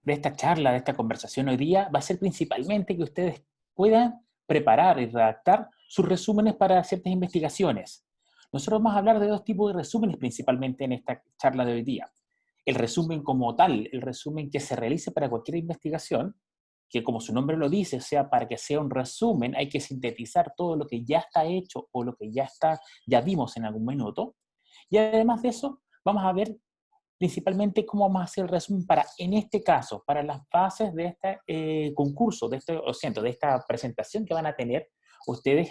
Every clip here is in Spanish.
de esta charla, de esta conversación hoy día, va a ser principalmente que ustedes puedan preparar y redactar sus resúmenes para ciertas investigaciones. Nosotros vamos a hablar de dos tipos de resúmenes principalmente en esta charla de hoy día. El resumen como tal, el resumen que se realice para cualquier investigación, que como su nombre lo dice, sea para que sea un resumen, hay que sintetizar todo lo que ya está hecho o lo que ya vimos en algún minuto. Y además de eso, vamos a ver principalmente cómo vamos a hacer el resumen para, en este caso, para las bases de este concurso, de esta presentación que van a tener ustedes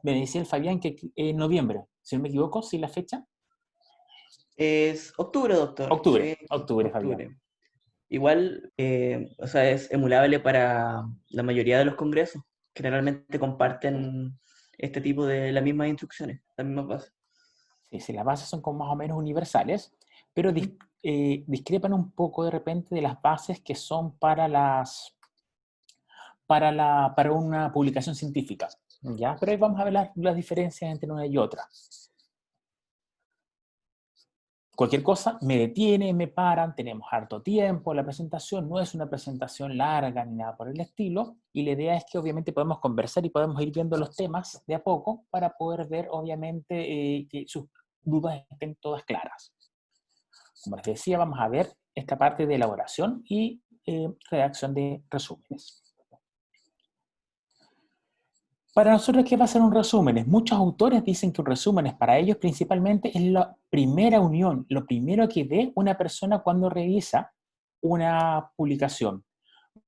me decía el Fabián que en noviembre, si no me equivoco, ¿sí la fecha? Es octubre, doctor. Octubre, Sí, octubre, Fabián. octubre. Igual, o sea, es emulable para la mayoría de los congresos. Generalmente comparten este tipo de las mismas instrucciones, las mismas bases. Sí, sí, las bases son como más o menos universales, pero Ujú. discrepan un poco de repente de las bases que son para una publicación científica, ¿ya? Pero ahí vamos a ver las diferencias entre una y otra. Cualquier cosa me detiene, me paran, tenemos harto tiempo, la presentación no es una presentación larga ni nada por el estilo, y la idea es que obviamente podemos conversar y podemos ir viendo los temas de a poco para poder ver obviamente que sus dudas estén todas claras. Como les decía, vamos a ver esta parte de elaboración y redacción de resúmenes. Para nosotros, ¿qué va a ser un resumen? Muchos autores dicen que un resumen es para ellos principalmente es la primera unión, lo primero que ve una persona cuando revisa una publicación.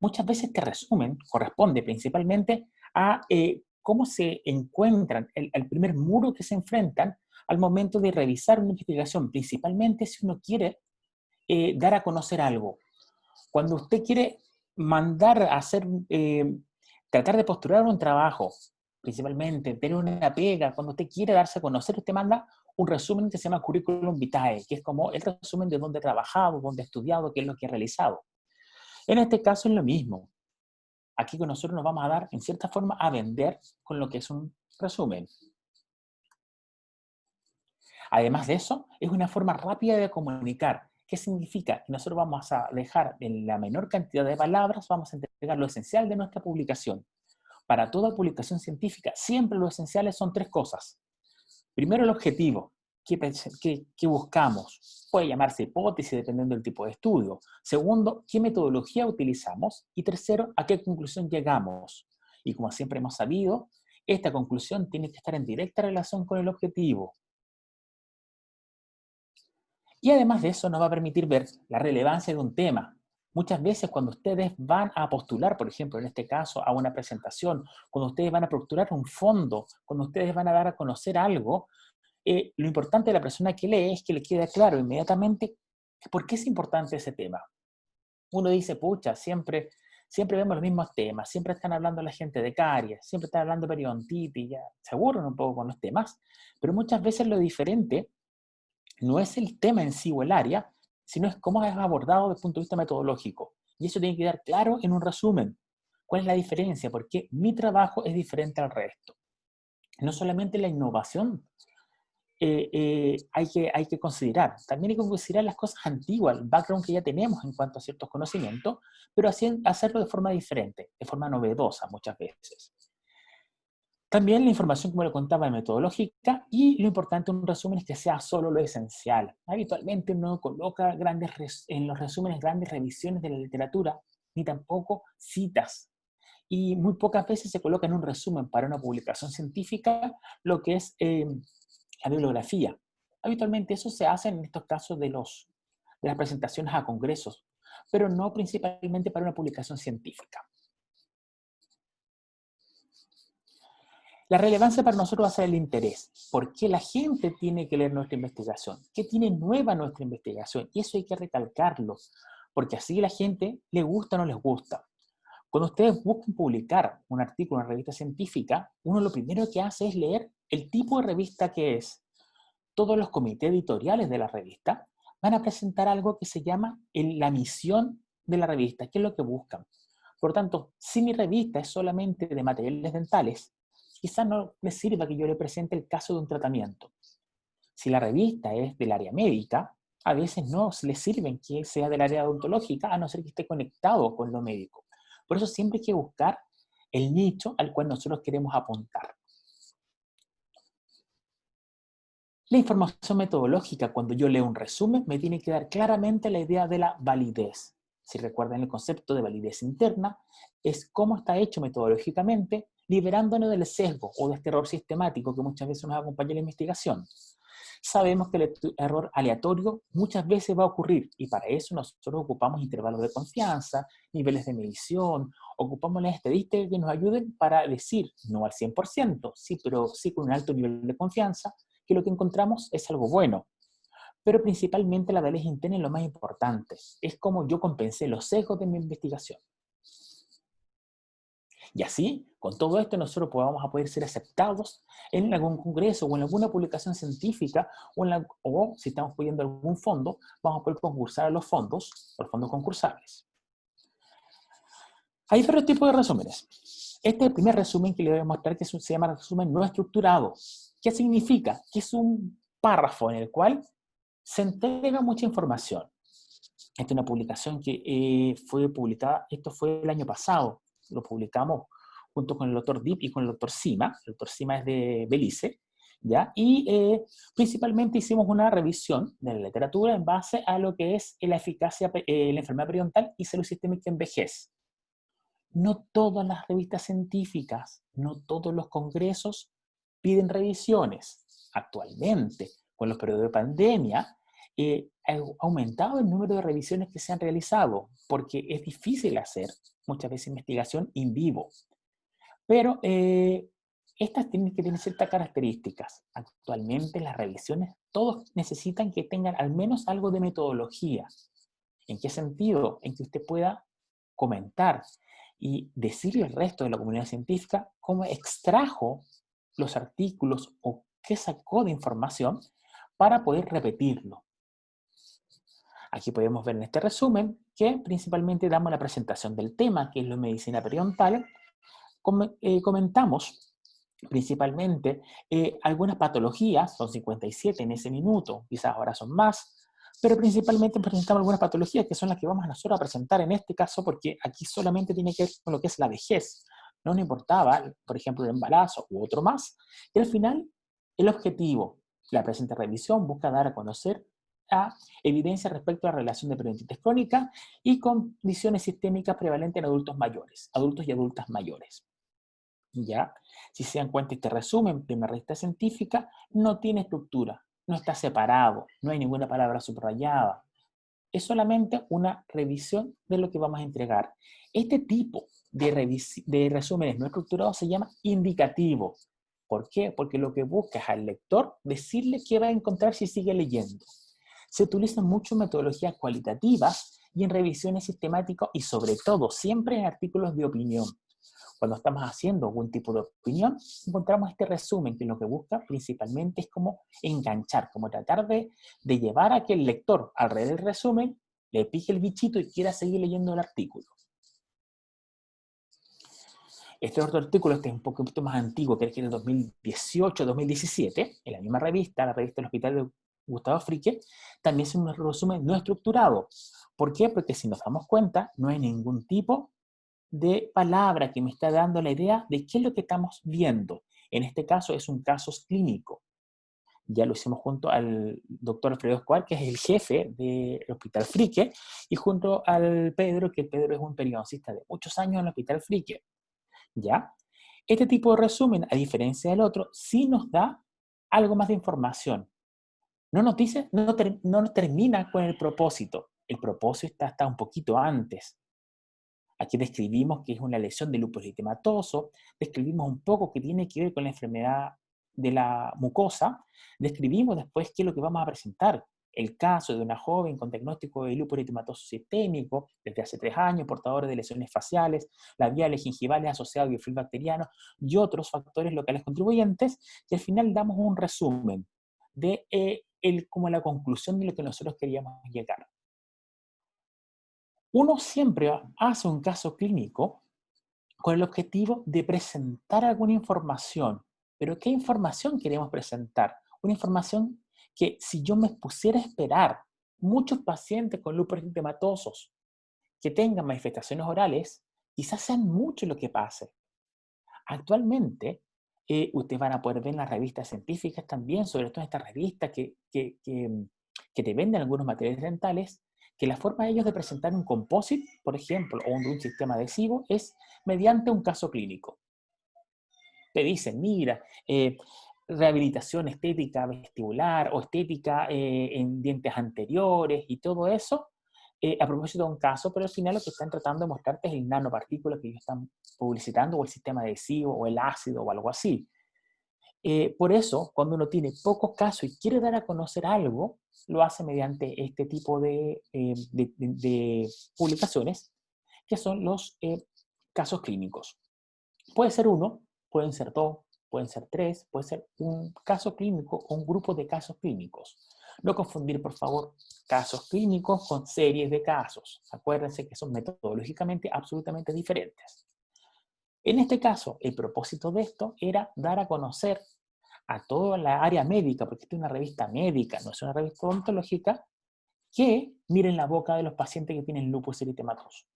Muchas veces este resumen corresponde principalmente a cómo se encuentran, el primer muro que se enfrentan al momento de revisar una investigación, principalmente si uno quiere dar a conocer algo. Cuando usted quiere mandar a hacer, tratar de postular un trabajo, principalmente tener una pega, cuando usted quiere darse a conocer, usted manda un resumen que se llama Curriculum Vitae, que es como el resumen de dónde ha trabajado, dónde ha estudiado, qué es lo que ha realizado. En este caso es lo mismo. Aquí con nosotros nos vamos a dar, en cierta forma, a vender con lo que es un resumen. Además de eso, es una forma rápida de comunicar. ¿Qué significa? Que nosotros vamos a dejar en la menor cantidad de palabras, vamos a entregar lo esencial de nuestra publicación. Para toda publicación científica, siempre lo esenciales son tres cosas. Primero, el objetivo. ¿Qué buscamos? Puede llamarse hipótesis dependiendo del tipo de estudio. Segundo, ¿qué metodología utilizamos? Y tercero, ¿a qué conclusión llegamos? Y como siempre hemos sabido, esta conclusión tiene que estar en directa relación con el objetivo. Y además de eso nos va a permitir ver la relevancia de un tema. Muchas veces cuando ustedes van a postular, por ejemplo, en este caso, a una presentación, cuando ustedes van a postular un fondo, cuando ustedes van a dar a conocer algo, lo importante de la persona que lee es que le quede claro inmediatamente por qué es importante ese tema. Uno dice, pucha, siempre vemos los mismos temas, siempre están hablando la gente de caries, siempre están hablando de periodontitis, ya se aburren un poco con los temas, pero muchas veces lo diferente no es el tema en sí o el área, sino es cómo es abordado desde el punto de vista metodológico. Y eso tiene que quedar claro en un resumen. ¿Cuál es la diferencia? ¿Por qué mi trabajo es diferente al resto? No solamente la innovación hay que considerar, también hay que considerar las cosas antiguas, el background que ya tenemos en cuanto a ciertos conocimientos, pero hacerlo de forma diferente, de forma novedosa muchas veces. También la información, como le contaba, metodológica, y lo importante en un resumen es que sea solo lo esencial. Habitualmente no coloca en los resúmenes grandes revisiones de la literatura, ni tampoco citas. Y muy pocas veces se coloca en un resumen para una publicación científica lo que es la bibliografía. Habitualmente eso se hace en estos casos de las presentaciones a congresos, pero no principalmente para una publicación científica. La relevancia para nosotros va a ser el interés. ¿Por qué la gente tiene que leer nuestra investigación? ¿Qué tiene nueva nuestra investigación? Y eso hay que recalcarlo, porque así la gente le gusta o no les gusta. Cuando ustedes buscan publicar un artículo en una revista científica, uno lo primero que hace es leer el tipo de revista que es. Todos los comités editoriales de la revista van a presentar algo que se llama la misión de la revista, qué es lo que buscan. Por lo tanto, si mi revista es solamente de materiales dentales, quizás no les sirva que yo le presente el caso de un tratamiento. Si la revista es del área médica, A veces no se les sirven que sea del área odontológica, a no ser que esté conectado con lo médico. Por eso siempre hay que buscar el nicho al cual nosotros queremos apuntar. La información metodológica, cuando yo leo un resumen, me tiene que dar claramente la idea de la validez. Si recuerdan el concepto de validez interna, es cómo está hecho metodológicamente, liberándonos del sesgo o de este error sistemático que muchas veces nos acompaña en la investigación. Sabemos que el error aleatorio muchas veces va a ocurrir y para eso nosotros ocupamos intervalos de confianza, niveles de medición, ocupamos las estadísticas que nos ayuden para decir, no al 100%, sí, pero sí con un alto nivel de confianza, que lo que encontramos es algo bueno. Pero principalmente la validez interna es lo más importante, es como yo compensé los sesgos de mi investigación. Y así, con todo esto, nosotros vamos a poder ser aceptados en algún congreso o en alguna publicación científica o si estamos pidiendo algún fondo, vamos a poder concursar a los fondos concursables. Hay otro tipo de resúmenes. Este es el primer resumen que le voy a mostrar, que se llama resumen no estructurado. ¿Qué significa? Que es un párrafo en el cual se entrega mucha información. Esta es una publicación que fue publicada, esto fue el año pasado, lo publicamos junto con el doctor Deep y con el doctor Sima. El doctor Sima es de Belice, ¿ya? Y principalmente hicimos una revisión de la literatura en base a lo que es la eficacia, la enfermedad periodontal y salud sistémica en vejez. No todas las revistas científicas, no todos los congresos piden revisiones. Actualmente, con los periodos de pandemia, ha aumentado el número de revisiones que se han realizado, porque es difícil hacer muchas veces investigación in vivo. Pero estas tienen que tener ciertas características. Actualmente las revisiones, todos necesitan que tengan al menos algo de metodología. ¿En qué sentido? En que usted pueda comentar y decirle al resto de la comunidad científica cómo extrajo los artículos o qué sacó de información para poder repetirlo. Aquí podemos ver en este resumen que principalmente damos la presentación del tema, que es la medicina periodontal. Comentamos principalmente algunas patologías, son 57 en ese minuto, quizás ahora son más, pero principalmente presentamos algunas patologías que son las que vamos nosotros a presentar en este caso, porque aquí solamente tiene que ver con lo que es la vejez. No nos importaba, por ejemplo, el embarazo u otro más. Y al final, el objetivo, la presente revisión busca dar a conocer a evidencia respecto a la relación de periodontitis crónica y condiciones sistémicas prevalentes en adultos mayores, adultos y adultas mayores. ¿Ya? Si se dan cuenta, este resumen, primera revista científica, no tiene estructura, no está separado, no hay ninguna palabra subrayada. Es solamente una revisión de lo que vamos a entregar. Este tipo de resúmenes no estructurados se llama indicativo. ¿Por qué? Porque lo que busca es al lector decirle qué va a encontrar si sigue leyendo. Se utilizan mucho metodologías cualitativas y en revisiones sistemáticas y sobre todo siempre en artículos de opinión. Cuando estamos haciendo algún tipo de opinión, encontramos este resumen que lo que busca principalmente es como enganchar, como tratar de llevar a que el lector, al leer el resumen, le pique el bichito y quiera seguir leyendo el artículo. Este otro artículo, este es un poquito más antiguo, que es del 2018-2017, en la misma revista, la revista del Hospital de Gustavo Frique, también es un resumen no estructurado. ¿Por qué? Porque si nos damos cuenta, no hay ningún tipo de palabra que me está dando la idea de qué es lo que estamos viendo. En este caso es un caso clínico. Ya lo hicimos junto al doctor Alfredo Escobar, que es el jefe del Hospital Frique, y junto al Pedro, que Pedro es un periodoncista de muchos años en el Hospital Frique. ¿Ya? Este tipo de resumen, a diferencia del otro, sí nos da algo más de información. No nos dice, no nos termina con el propósito. El propósito está hasta un poquito antes. Aquí describimos que es una lesión del lupus eritematoso, describimos un poco que tiene que ver con la enfermedad de la mucosa, describimos después qué es lo que vamos a presentar. El caso de una joven con diagnóstico de lupus eritematoso sistémico desde hace 3 años, portadora de lesiones faciales, labiales, gingivales asociados a biofilm bacteriano y otros factores locales contribuyentes, y al final damos un resumen de como la conclusión de lo que nosotros queríamos llegar. Uno siempre hace un caso clínico con el objetivo de presentar alguna información. Pero ¿qué información queremos presentar? Una información que si yo me pusiera a esperar muchos pacientes con lupus eritematosos que tengan manifestaciones orales, quizás sean mucho lo que pase. Actualmente, ustedes van a poder ver en las revistas científicas también, sobre todo en estas revistas que te venden algunos materiales dentales, que la forma de ellos de presentar un composite, por ejemplo, o un sistema adhesivo, es mediante un caso clínico. Te dicen, mira, rehabilitación estética vestibular o estética en dientes anteriores y todo eso, a propósito de un caso, pero al final lo que están tratando de mostrarte es el nanopartícula que ellos están publicitando, o el sistema adhesivo, o el ácido, o algo así. Por eso, cuando uno tiene pocos casos y quiere dar a conocer algo, lo hace mediante este tipo de publicaciones, que son los casos clínicos. Puede ser uno, pueden ser dos, pueden ser tres, puede ser un caso clínico o un grupo de casos clínicos. No confundir, por favor, casos clínicos con series de casos. Acuérdense que son metodológicamente absolutamente diferentes. En este caso, el propósito de esto era dar a conocer a toda la área médica, porque esta es una revista médica, no es una revista odontológica, que miren la boca de los pacientes que tienen lupus eritematoso.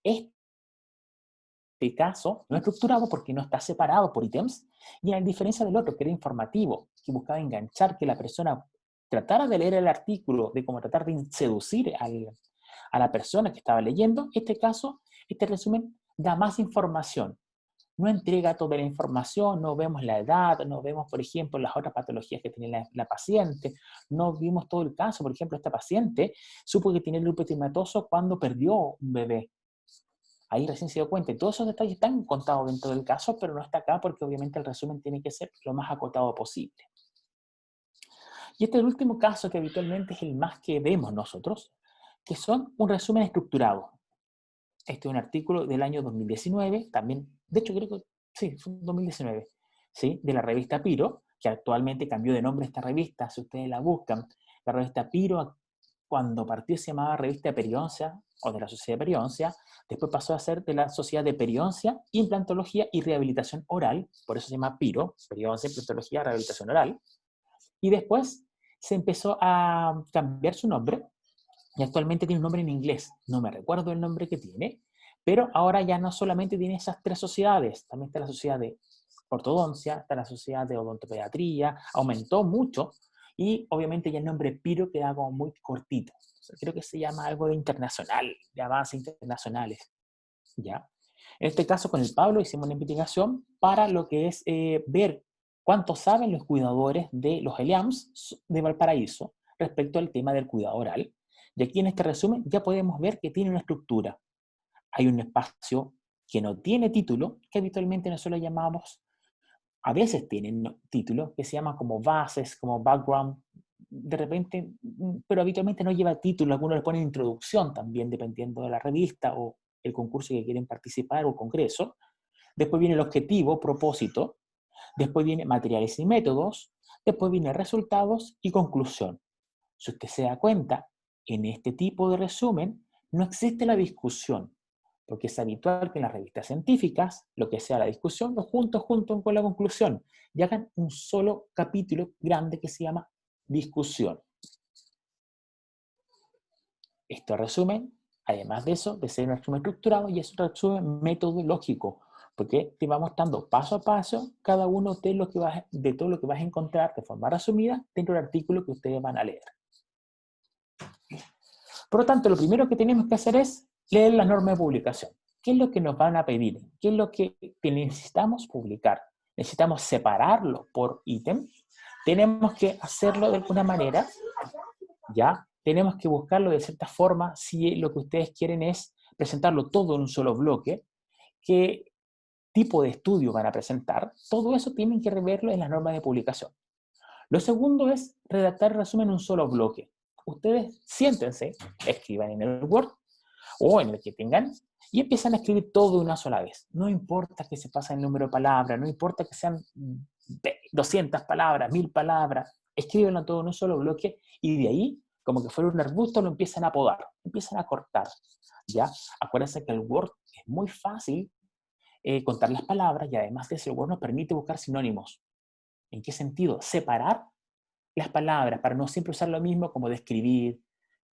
Este caso no es estructurado porque no está separado por ítems, y a diferencia del otro, que era informativo, que buscaba enganchar, que la persona tratara de leer el artículo, de cómo tratar de seducir a la persona que estaba leyendo, este caso, este resumen, da más información. No entrega toda la información, no vemos la edad, no vemos, por ejemplo, las otras patologías que tiene la paciente, no vimos todo el caso. Por ejemplo, esta paciente supo que tiene lupus eritematoso cuando perdió un bebé. Ahí recién se dio cuenta. Y todos esos detalles están contados dentro del caso, pero no está acá porque obviamente el resumen tiene que ser lo más acotado posible. Y este es el último caso que habitualmente es el más que vemos nosotros, que son un resumen estructurado. Este es un artículo del año 2019, también, de hecho creo que sí, fue 2019, ¿sí? De la revista Piro, que actualmente cambió de nombre esta revista, si ustedes la buscan. La revista Piro, cuando partió se llamaba Revista de Periodoncia, o de la Sociedad de Periodoncia, después pasó a ser de la Sociedad de Periodoncia, Implantología y Rehabilitación Oral, por eso se llama Piro, Periodoncia, Implantología, Rehabilitación Oral, y después se empezó a cambiar su nombre, y actualmente tiene un nombre en inglés, no me recuerdo el nombre que tiene, pero ahora ya no solamente tiene esas tres sociedades, también está la sociedad de ortodoncia, está la sociedad de odontopediatría, aumentó mucho, y obviamente ya el nombre Piro queda como muy cortito. O sea, creo que se llama algo de internacional, de avances internacionales, ¿ya? En este caso con el Pablo hicimos una investigación para lo que es ver cuánto saben los cuidadores de los ELIAMS de Valparaíso respecto al tema del cuidado oral. Y aquí en este resumen ya podemos ver que tiene una estructura. Hay un espacio que no tiene título, que habitualmente nosotros llamamos, a veces tienen título, que se llama como bases, como background, de repente, pero habitualmente no lleva título, algunos le ponen introducción también, dependiendo de la revista o el concurso que quieren participar o el congreso. Después viene el objetivo, propósito. Después viene materiales y métodos. Después viene resultados y conclusión. Si usted se da cuenta, en este tipo de resumen no existe la discusión, porque es habitual que en las revistas científicas, lo que sea la discusión, lo junto con la conclusión y hagan un solo capítulo grande que se llama discusión. Este resumen, además de eso, de ser un resumen estructurado, y es un resumen metodológico, porque te va mostrando paso a paso cada uno de todo lo que vas a encontrar de forma resumida dentro del artículo que ustedes van a leer. Por lo tanto, lo primero que tenemos que hacer es leer la norma de publicación. ¿Qué es lo que nos van a pedir? ¿Qué es lo que necesitamos publicar? Necesitamos separarlo por ítem. Tenemos que hacerlo de alguna manera, ¿ya? Tenemos que buscarlo de cierta forma si lo que ustedes quieren es presentarlo todo en un solo bloque. ¿Qué tipo de estudio van a presentar? Todo eso tienen que reverlo en la norma de publicación. Lo segundo es redactar el resumen en un solo bloque. Ustedes siéntense, escriban en el Word o en el que tengan y empiezan a escribir todo de una sola vez. No importa que se pase el número de palabras, no importa que sean 200 palabras, 1000 palabras, escríbanlo todo en un solo bloque y de ahí, como que fuera un arbusto, lo empiezan a podar, empiezan a cortar. ¿Ya? Acuérdense que el Word es muy fácil contar las palabras y además de eso el Word nos permite buscar sinónimos. ¿En qué sentido? Separar las palabras, para no siempre usar lo mismo como describir,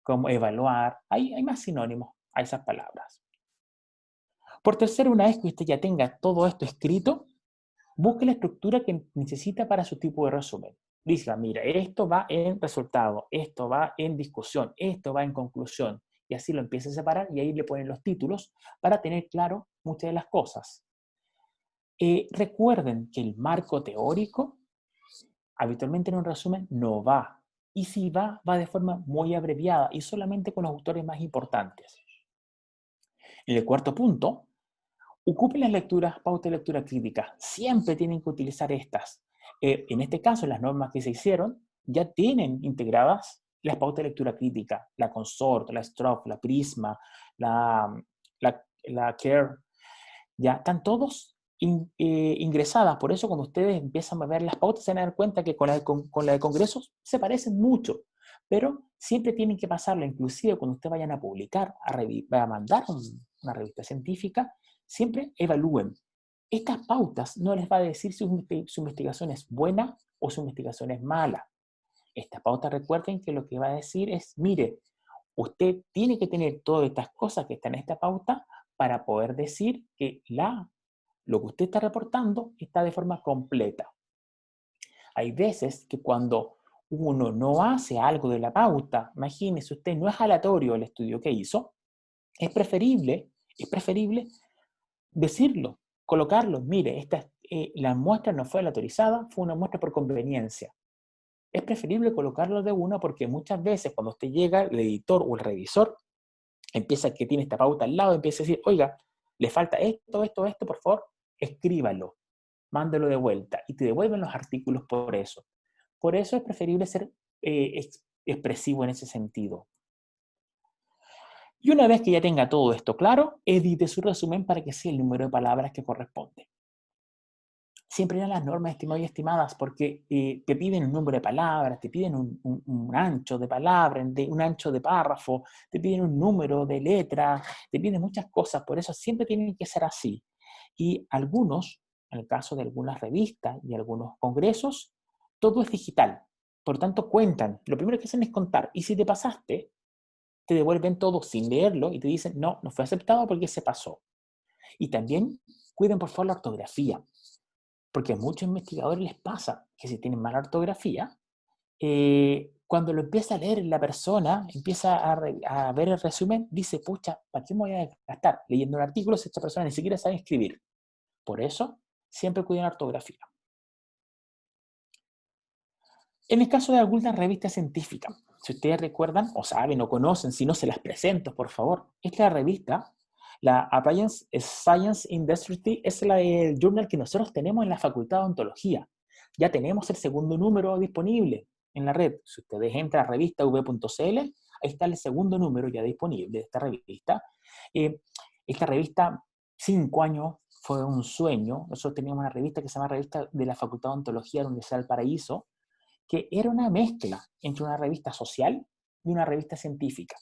como evaluar. Hay más sinónimos a esas palabras. Por tercero, una vez que usted ya tenga todo esto escrito, busque la estructura que necesita para su tipo de resumen. Diga, mira, esto va en resultado, esto va en discusión, esto va en conclusión. Y así lo empieza a separar y ahí le ponen los títulos para tener claro muchas de las cosas. Recuerden que el marco teórico habitualmente en un resumen no va. Y si va, va de forma muy abreviada y solamente con los autores más importantes. En el cuarto punto, ocupen las lecturas, pauta de lectura crítica. Siempre tienen que utilizar estas. En este caso, las normas que se hicieron ya tienen integradas las pautas de lectura crítica, la Consort, la Stroff, la Prisma, la CARE. Ya están todos ingresadas. Por eso cuando ustedes empiezan a ver las pautas se van a dar cuenta que con la de congresos se parecen mucho. Pero siempre tienen que pasarlo, inclusive cuando ustedes vayan a publicar, a mandar una revista científica, siempre evalúen. Estas pautas no les va a decir si su investigación es buena o su investigación es mala. Estas pautas recuerden que lo que va a decir es, mire, usted tiene que tener todas estas cosas que están en esta pauta para poder decir que lo que usted está reportando está de forma completa. Hay veces que cuando uno no hace algo de la pauta, imagínese usted, no es aleatorio el estudio que hizo, es preferible decirlo, colocarlo. Mire, la muestra no fue aleatorizada, fue una muestra por conveniencia. Es preferible colocarlo de una porque muchas veces cuando usted llega, el editor o el revisor empieza que tiene esta pauta al lado, empieza a decir, oiga, le falta esto, por favor, escríbalo, mándalo de vuelta y te devuelven los artículos por eso. Por eso es preferible ser expresivo en ese sentido. Y una vez que ya tenga todo esto claro, edite su resumen para que sea el número de palabras que corresponde. Siempre eran las normas, estimados y estimadas, porque te piden un número de palabras, te piden un ancho de palabras, un ancho de párrafo, te piden un número de letra, te piden muchas cosas, por eso siempre tienen que ser así. Y algunos, en el caso de algunas revistas y algunos congresos, todo es digital. Por tanto, cuentan. Lo primero que hacen es contar. Y si te pasaste, te devuelven todo sin leerlo y te dicen, no, no fue aceptado porque se pasó. Y también cuiden por favor la ortografía. Porque a muchos investigadores les pasa que si tienen mala ortografía, cuando lo empieza a leer la persona, empieza a ver el resumen, dice, pucha, ¿para qué me voy a gastar leyendo un artículo si esta persona ni siquiera sabe escribir? Por eso, siempre cuiden la ortografía. En el caso de alguna revista científica, si ustedes recuerdan, o saben, o conocen, si no se las presento, por favor, esta revista, la Appliance Science Industry, es el journal que nosotros tenemos en la Facultad de Odontología. Ya tenemos el segundo número disponible en la red. Si ustedes entran a revista v.cl, ahí está el segundo número ya disponible de esta revista. Esta revista, 5 años, fue un sueño. Nosotros teníamos una revista que se llama Revista de la Facultad de Odontología de la Universidad del Paraíso, que era una mezcla entre una revista social y una revista científica.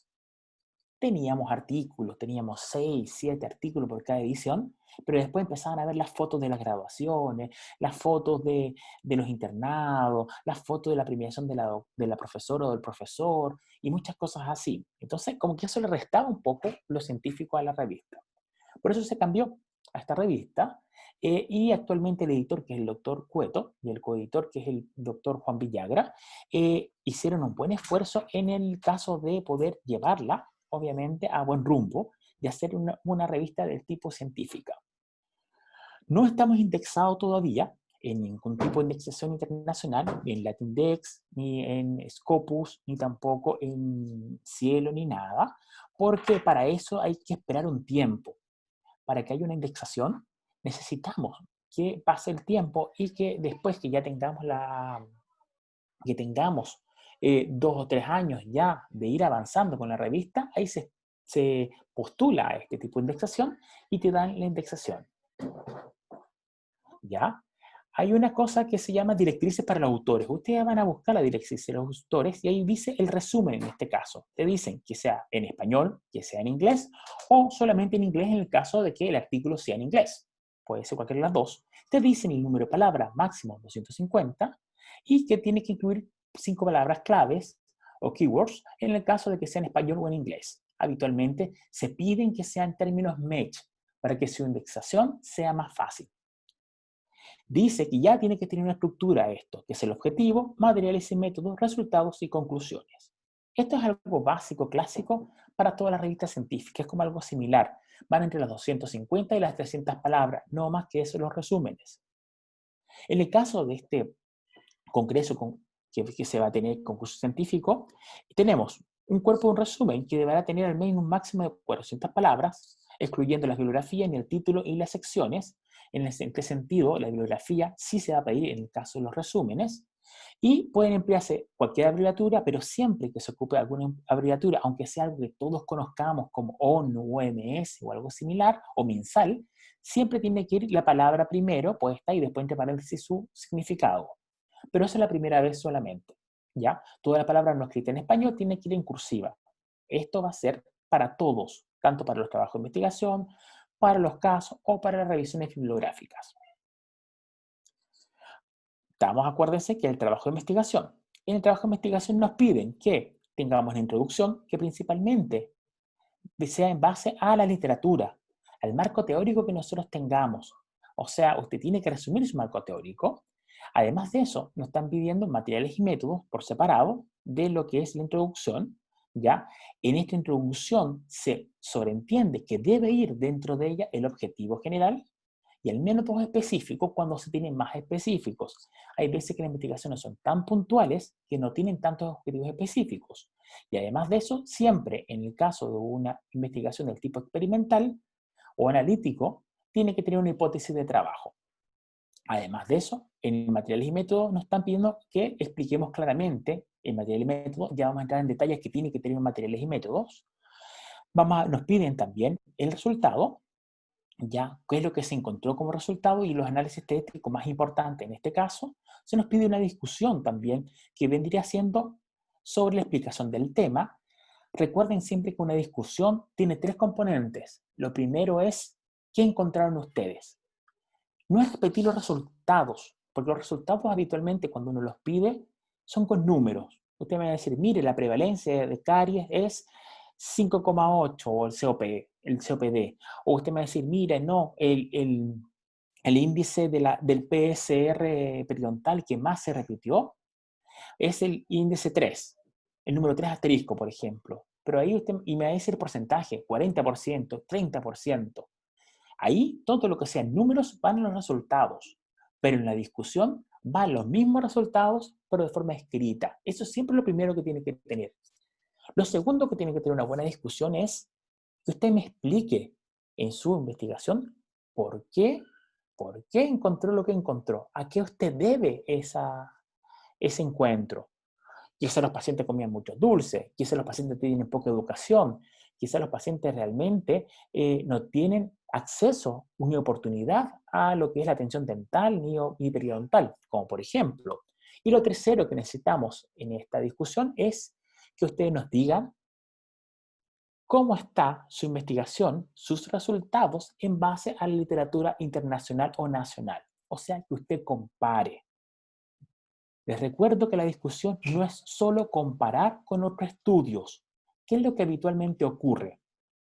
Teníamos artículos, teníamos 6, 7 artículos por cada edición, pero después empezaban a ver las fotos de las graduaciones, las fotos de los internados, las fotos de la premiación de la profesora o del profesor, y muchas cosas así. Entonces, como que eso le restaba un poco lo científico a la revista. Por eso se cambió a esta revista, y actualmente el editor, que es el doctor Cueto, y el coeditor, que es el doctor Juan Villagra, hicieron un buen esfuerzo en el caso de poder llevarla, obviamente, a buen rumbo y hacer una revista del tipo científica. No estamos indexados todavía en ningún tipo de indexación internacional, ni en Latindex, ni en Scopus, ni tampoco en Cielo, ni nada, porque para eso hay que esperar un tiempo. Para que haya una indexación, necesitamos que pase el tiempo y que después que ya tengamos 2 o 3 años ya de ir avanzando con la revista, ahí se postula a este tipo de indexación y te dan la indexación. ¿Ya? Hay una cosa que se llama directrices para los autores. Ustedes van a buscar la directriz de los autores y ahí dice el resumen en este caso. Te dicen que sea en español, que sea en inglés, o solamente en inglés en el caso de que el artículo sea en inglés. Puede ser cualquiera de las dos. Te dicen el número de palabras máximo 250 y que tiene que incluir 5 palabras claves o keywords en el caso de que sea en español o en inglés. Habitualmente se piden que sean términos match para que su indexación sea más fácil. Dice que ya tiene que tener una estructura esto, que es el objetivo, materiales y métodos, resultados y conclusiones. Esto es algo básico, clásico para todas las revistas científicas, es como algo similar. Van entre las 250 y las 300 palabras, no más que eso los resúmenes. En el caso de este congreso que se va a tener, concurso científico, tenemos un cuerpo de un resumen que deberá tener al menos un máximo de 400 palabras, excluyendo la bibliografía, ni el título y las secciones. En este sentido, la bibliografía sí se va a pedir en el caso de los resúmenes, y pueden emplearse cualquier abreviatura, pero siempre que se ocupe de alguna abreviatura, aunque sea algo que todos conozcamos como ONU, OMS o algo similar, o MinSal, siempre tiene que ir la palabra primero puesta y después entre paréntesis su significado. Pero eso es la primera vez solamente, ¿ya? Toda la palabra no escrita en español tiene que ir en cursiva. Esto va a ser para todos, tanto para los trabajos de investigación, para los casos o para las revisiones bibliográficas. Acuérdense que el trabajo de investigación. En el trabajo de investigación nos piden que tengamos la introducción, que principalmente sea en base a la literatura, al marco teórico que nosotros tengamos. O sea, usted tiene que resumir su marco teórico. Además de eso, nos están pidiendo materiales y métodos por separado de lo que es la introducción, ¿ya? En esta introducción se sobreentiende que debe ir dentro de ella el objetivo general y el método específico cuando se tienen más específicos. Hay veces que las investigaciones son tan puntuales que no tienen tantos objetivos específicos. Y además de eso, siempre en el caso de una investigación del tipo experimental o analítico, tiene que tener una hipótesis de trabajo. Además de eso, en materiales y métodos nos están pidiendo que expliquemos claramente, en materiales y métodos, ya vamos a entrar en detalles que tiene que tener materiales y métodos, nos piden también el resultado, ya qué es lo que se encontró como resultado y los análisis estadísticos más importantes. En este caso, se nos pide una discusión también que vendría siendo sobre la explicación del tema. Recuerden siempre que una discusión tiene 3 componentes. Lo primero es, ¿qué encontraron ustedes? No es repetir los resultados, porque los resultados habitualmente cuando uno los pide son con números. Usted me va a decir, mire, la prevalencia de caries es 5,8 o el COPD. O usted me va a decir, mire, no, el índice del PSR periodontal que más se repitió es el índice 3, el número 3 asterisco, por ejemplo. Pero ahí usted, y me va a decir porcentaje, 40%, 30%. Ahí todo lo que sean números van a los resultados, pero en la discusión van los mismos resultados, pero de forma escrita. Eso es siempre lo primero que tiene que tener. Lo segundo que tiene que tener una buena discusión es que usted me explique en su investigación por qué encontró lo que encontró, a qué usted debe ese encuentro. Quizás los pacientes comían muchos dulces, quizás los pacientes tienen poca educación, quizás los pacientes realmente no tienen acceso ni oportunidad a lo que es la atención dental ni periodontal, como por ejemplo. Y lo tercero que necesitamos en esta discusión es que ustedes nos digan cómo está su investigación, sus resultados en base a la literatura internacional o nacional. O sea, que usted compare. Les recuerdo que la discusión no es solo comparar con otros estudios. ¿Qué es lo que habitualmente ocurre?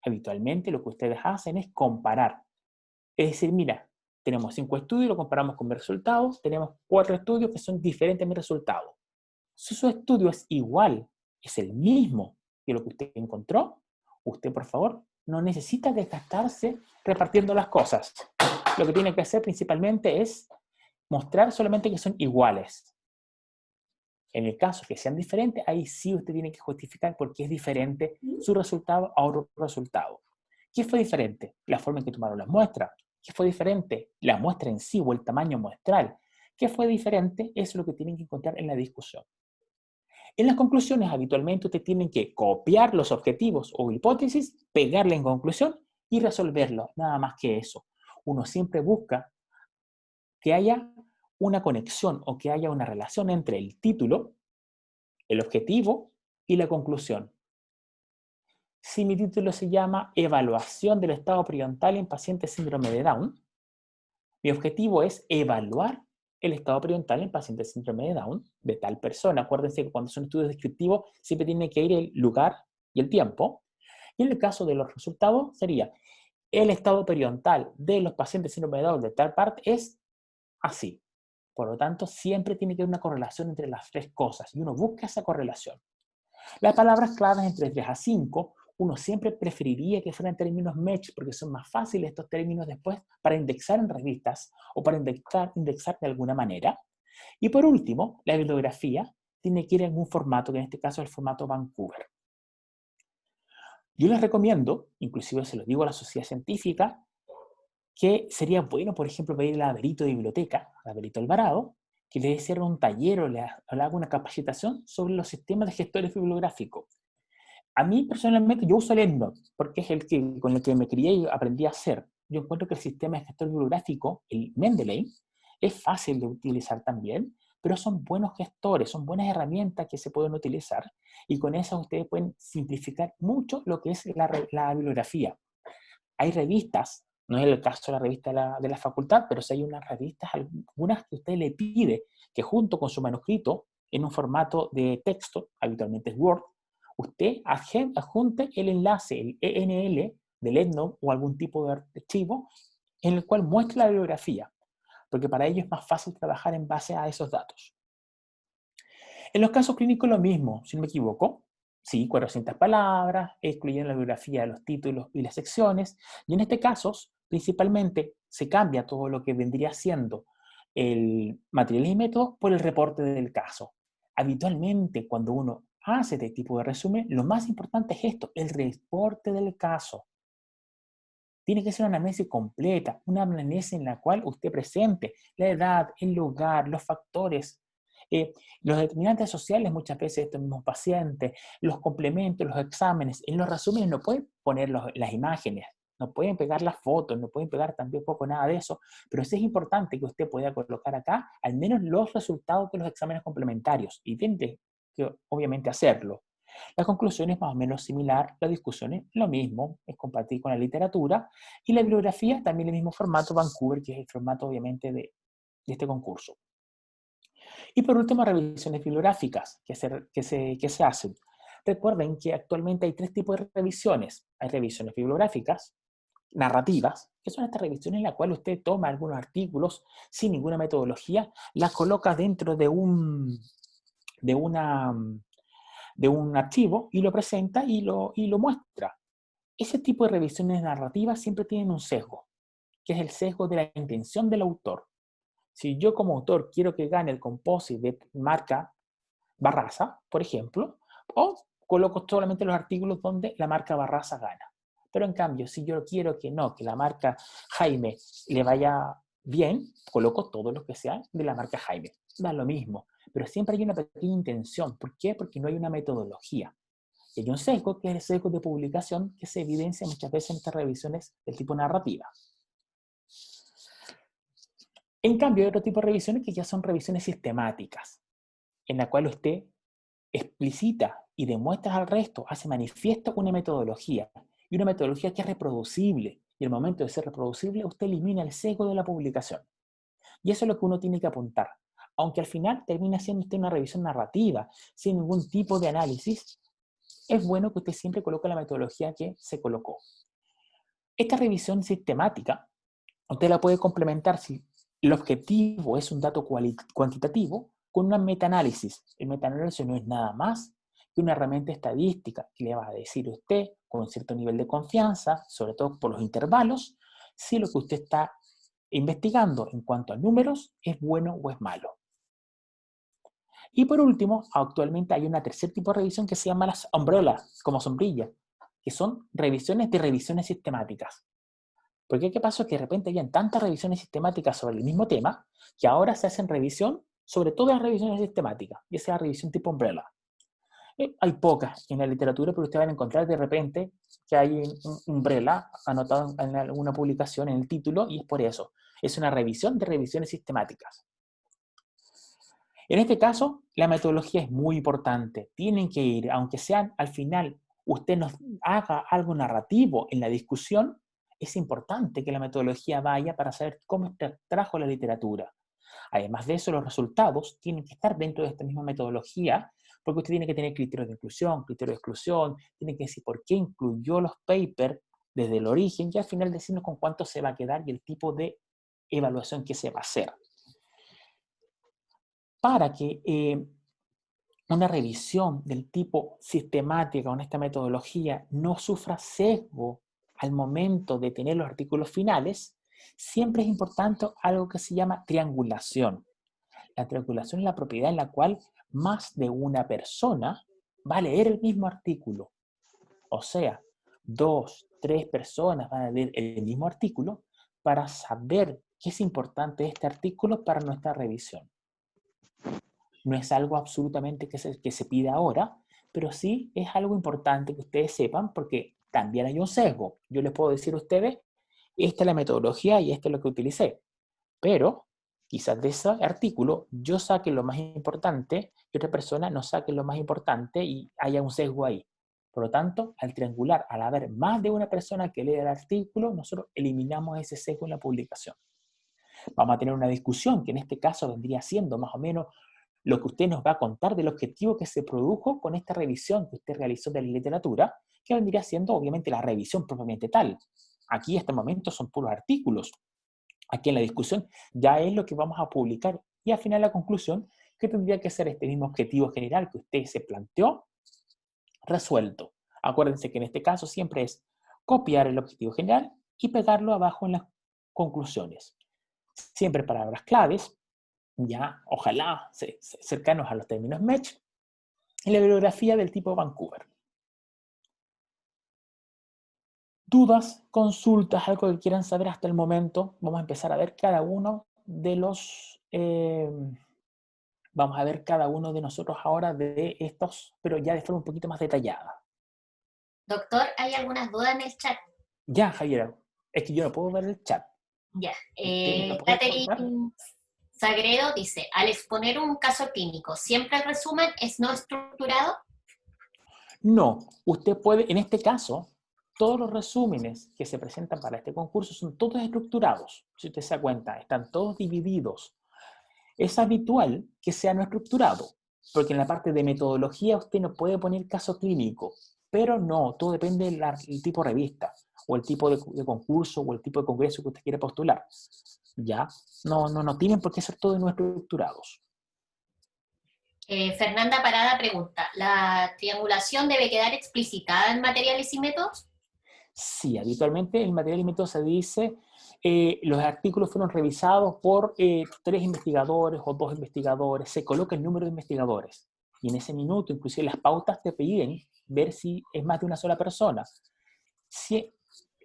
Habitualmente lo que ustedes hacen es comparar. Es decir, mira, tenemos 5 estudios, lo comparamos con mis resultados, tenemos 4 estudios que son diferentes a mis resultados. Si su estudio es igual, es el mismo que lo que usted encontró, usted, por favor, no necesita desgastarse repartiendo las cosas. Lo que tiene que hacer principalmente es mostrar solamente que son iguales. En el caso que sean diferentes, ahí sí usted tiene que justificar por qué es diferente su resultado a otro resultado. ¿Qué fue diferente? La forma en que tomaron las muestras. ¿Qué fue diferente? La muestra en sí o el tamaño muestral. ¿Qué fue diferente? Eso es lo que tienen que encontrar en la discusión. En las conclusiones, habitualmente usted tiene que copiar los objetivos o hipótesis, pegarle en conclusión y resolverlo. Nada más que eso. Uno siempre busca que haya una conexión o que haya una relación entre el título, el objetivo y la conclusión. Si mi título se llama Evaluación del estado periodontal en pacientes síndrome de Down, mi objetivo es evaluar el estado periodontal en pacientes de síndrome de Down de tal persona. Acuérdense que cuando son estudios descriptivos siempre tiene que ir el lugar y el tiempo. Y en el caso de los resultados sería el estado periodontal de los pacientes de síndrome de Down de tal parte es así. Por lo tanto, siempre tiene que haber una correlación entre las tres cosas y uno busca esa correlación. Las palabras claves entre 3 a 5, uno siempre preferiría que fueran términos match porque son más fáciles estos términos después para indexar en revistas o para indexar de alguna manera. Y por último, la bibliografía tiene que ir en un formato, que en este caso es el formato Vancouver. Yo les recomiendo, inclusive se lo digo a la sociedad científica, que sería bueno, por ejemplo, pedirle a Berito de Biblioteca, a Berito Alvarado, que le hiciera un taller o le haga una capacitación sobre los sistemas de gestores bibliográficos. A mí personalmente yo uso el EndNote porque es el que, con el que me crié y aprendí a hacer. Yo encuentro que el sistema de gestor bibliográfico, el Mendeley, es fácil de utilizar también, pero son buenos gestores, son buenas herramientas que se pueden utilizar y con eso ustedes pueden simplificar mucho lo que es la bibliografía. Hay revistas, no es el caso de la revista de la facultad, pero sí hay unas revistas, algunas que usted le pide que junto con su manuscrito, en un formato de texto, habitualmente es Word, usted adjunte el enlace, el ENL del EndNote o algún tipo de archivo en el cual muestre la bibliografía, porque para ello es más fácil trabajar en base a esos datos. En los casos clínicos lo mismo, si no me equivoco. Sí, 400 palabras, excluyendo la bibliografía de los títulos y las secciones. Y en este caso, principalmente, se cambia todo lo que vendría siendo el material y método por el reporte del caso. Habitualmente, cuando uno hace este tipo de resumen, lo más importante es esto, el reporte del caso. Tiene que ser una anamnesis completa, una anamnesis en la cual usted presente la edad, el lugar, los factores, los determinantes sociales muchas veces de estos mismos pacientes, los complementos, los exámenes. En los resúmenes no pueden poner las imágenes, no pueden pegar las fotos, no pueden pegar también poco nada de eso, pero sí es importante que usted pueda colocar acá al menos los resultados de los exámenes complementarios y tiene que obviamente hacerlo. La conclusión es más o menos similar, la discusión es lo mismo, es compartir con la literatura y la bibliografía también el mismo formato Vancouver, que es el formato obviamente de este concurso. Y por último, revisiones bibliográficas que se hacen. Recuerden que actualmente hay tres tipos de revisiones. Hay revisiones bibliográficas, narrativas, que son estas revisiones en las cuales usted toma algunos artículos sin ninguna metodología, las coloca dentro de un archivo y lo presenta y lo muestra. Ese tipo de revisiones narrativas siempre tienen un sesgo, que es el sesgo de la intención del autor. Si yo como autor quiero que gane el composite de marca Barraza, por ejemplo, o coloco solamente los artículos donde la marca Barraza gana. Pero en cambio, si yo quiero que no, que la marca Jaime le vaya bien, coloco todo lo que sea de la marca Jaime. Da lo mismo, pero siempre hay una pequeña intención. ¿Por qué? Porque no hay una metodología. Y hay un sesgo, que es el sesgo de publicación, que se evidencia muchas veces en estas revisiones del tipo narrativa. En cambio, hay otro tipo de revisiones que ya son revisiones sistemáticas, en la cual usted explicita y demuestra al resto, hace manifiesto una metodología, y una metodología que es reproducible. Y el momento de ser reproducible, usted elimina el sesgo de la publicación. Y eso es lo que uno tiene que apuntar. Aunque al final termine siendo usted una revisión narrativa, sin ningún tipo de análisis, es bueno que usted siempre coloque la metodología que se colocó. Esta revisión sistemática, usted la puede complementar si el objetivo es un dato cuantitativo con un metaanálisis. El metaanálisis no es nada más que una herramienta estadística que le va a decir a usted con cierto nivel de confianza, sobre todo por los intervalos, si lo que usted está investigando en cuanto a números es bueno o es malo. Y por último, actualmente hay una tercer tipo de revisión que se llama las umbrellas, como sombrilla, que son revisiones de revisiones sistemáticas. Porque ¿qué pasó? Que de repente hayan tantas revisiones sistemáticas sobre el mismo tema que ahora se hacen revisión sobre todas las revisiones sistemáticas, y esa revisión tipo umbrella. Hay pocas en la literatura, pero ustedes van a encontrar de repente que hay un umbrella anotado en alguna publicación en el título, y es por eso. Es una revisión de revisiones sistemáticas. En este caso, la metodología es muy importante. Tienen que ir, aunque sean al final, usted nos haga algo narrativo en la discusión, es importante que la metodología vaya para saber cómo trajo la literatura. Además de eso, los resultados tienen que estar dentro de esta misma metodología, porque usted tiene que tener criterios de inclusión, criterios de exclusión, tiene que decir por qué incluyó los papers desde el origen y al final decirnos con cuánto se va a quedar y el tipo de evaluación que se va a hacer. Para que una revisión del tipo sistemática con esta metodología no sufra sesgo al momento de tener los artículos finales, siempre es importante algo que se llama triangulación. La triangulación es la propiedad en la cual más de una persona va a leer el mismo artículo. O sea, 2, 3 personas van a leer el mismo artículo para saber qué es importante este artículo para nuestra revisión. No es algo absolutamente que se pide ahora, pero sí es algo importante que ustedes sepan porque también hay un sesgo. Yo les puedo decir a ustedes, esta es la metodología y esto es lo que utilicé. Pero quizás de ese artículo yo saque lo más importante y otra persona no saque lo más importante y haya un sesgo ahí. Por lo tanto, al triangular, al haber más de una persona que lee el artículo, nosotros eliminamos ese sesgo en la publicación. Vamos a tener una discusión que en este caso vendría siendo más o menos lo que usted nos va a contar del objetivo que se produjo con esta revisión que usted realizó de la literatura, que vendría siendo obviamente la revisión propiamente tal. Aquí, hasta el momento, son puros artículos. Aquí en la discusión ya es lo que vamos a publicar y al final la conclusión que tendría que ser este mismo objetivo general que usted se planteó, resuelto. Acuérdense que en este caso siempre es copiar el objetivo general y pegarlo abajo en las conclusiones. Siempre palabras claves, ya ojalá cercanos a los términos MECH, y la bibliografía del tipo Vancouver. Dudas, consultas, algo que quieran saber hasta el momento. Vamos a empezar a ver cada uno de los... vamos a ver cada uno de nosotros ahora de estos, pero ya de forma un poquito más detallada. Doctor, hay algunas dudas en el chat. Ya, Javier, es que yo no puedo ver el chat. Ya. ¿Usted me lo puede recordar? Catherine Sagredo dice, al exponer un caso clínico, ¿siempre el resumen es no estructurado? No, usted puede, en este caso, todos los resúmenes que se presentan para este concurso son todos estructurados. Si usted se da cuenta, están todos divididos. Es habitual que sea no estructurado, porque en la parte de metodología usted no puede poner caso clínico, pero no, todo depende del tipo de revista, o el tipo de concurso, o el tipo de congreso que usted quiere postular. ¿Ya? No tienen por qué ser todos no estructurados. Fernanda Parada pregunta, ¿la triangulación debe quedar explicitada en materiales y métodos? Sí, habitualmente el material y método se dice, los artículos fueron revisados por 3 investigadores o 2 investigadores, se coloca el número de investigadores. Y en ese minuto, inclusive las pautas te piden ver si es más de una sola persona. Si,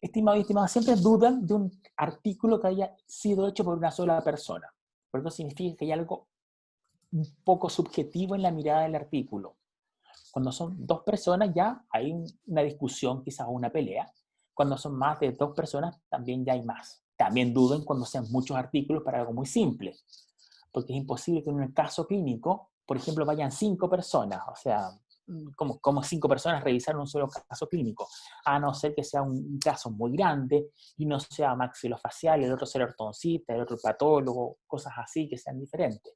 estimado y estimada, siempre dudan de un artículo que haya sido hecho por una sola persona. Por eso significa que hay algo un poco subjetivo en la mirada del artículo. Cuando son 2 personas ya hay una discusión, quizás una pelea. Cuando son más de 2 personas también ya hay más. También duden cuando sean muchos artículos para algo muy simple, porque es imposible que en un caso clínico, por ejemplo, vayan 5 personas, o sea, como 5 personas revisaron un solo caso clínico, a no ser que sea un caso muy grande y no sea maxilofacial, el otro sea ortodoncista, el otro patólogo, cosas así que sean diferentes.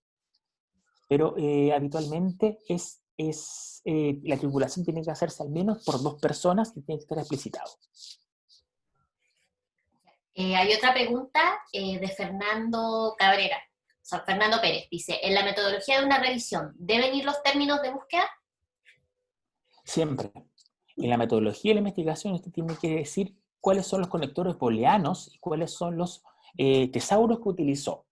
Pero habitualmente la triangulación tiene que hacerse al menos por 2 personas y tiene que estar explicitado. Hay otra pregunta de Fernando Cabrera, o sea, Fernando Pérez, dice, ¿en la metodología de una revisión deben ir los términos de búsqueda? Siempre. En la metodología de la investigación usted tiene que decir cuáles son los conectores booleanos y cuáles son los tesauros que utilizó.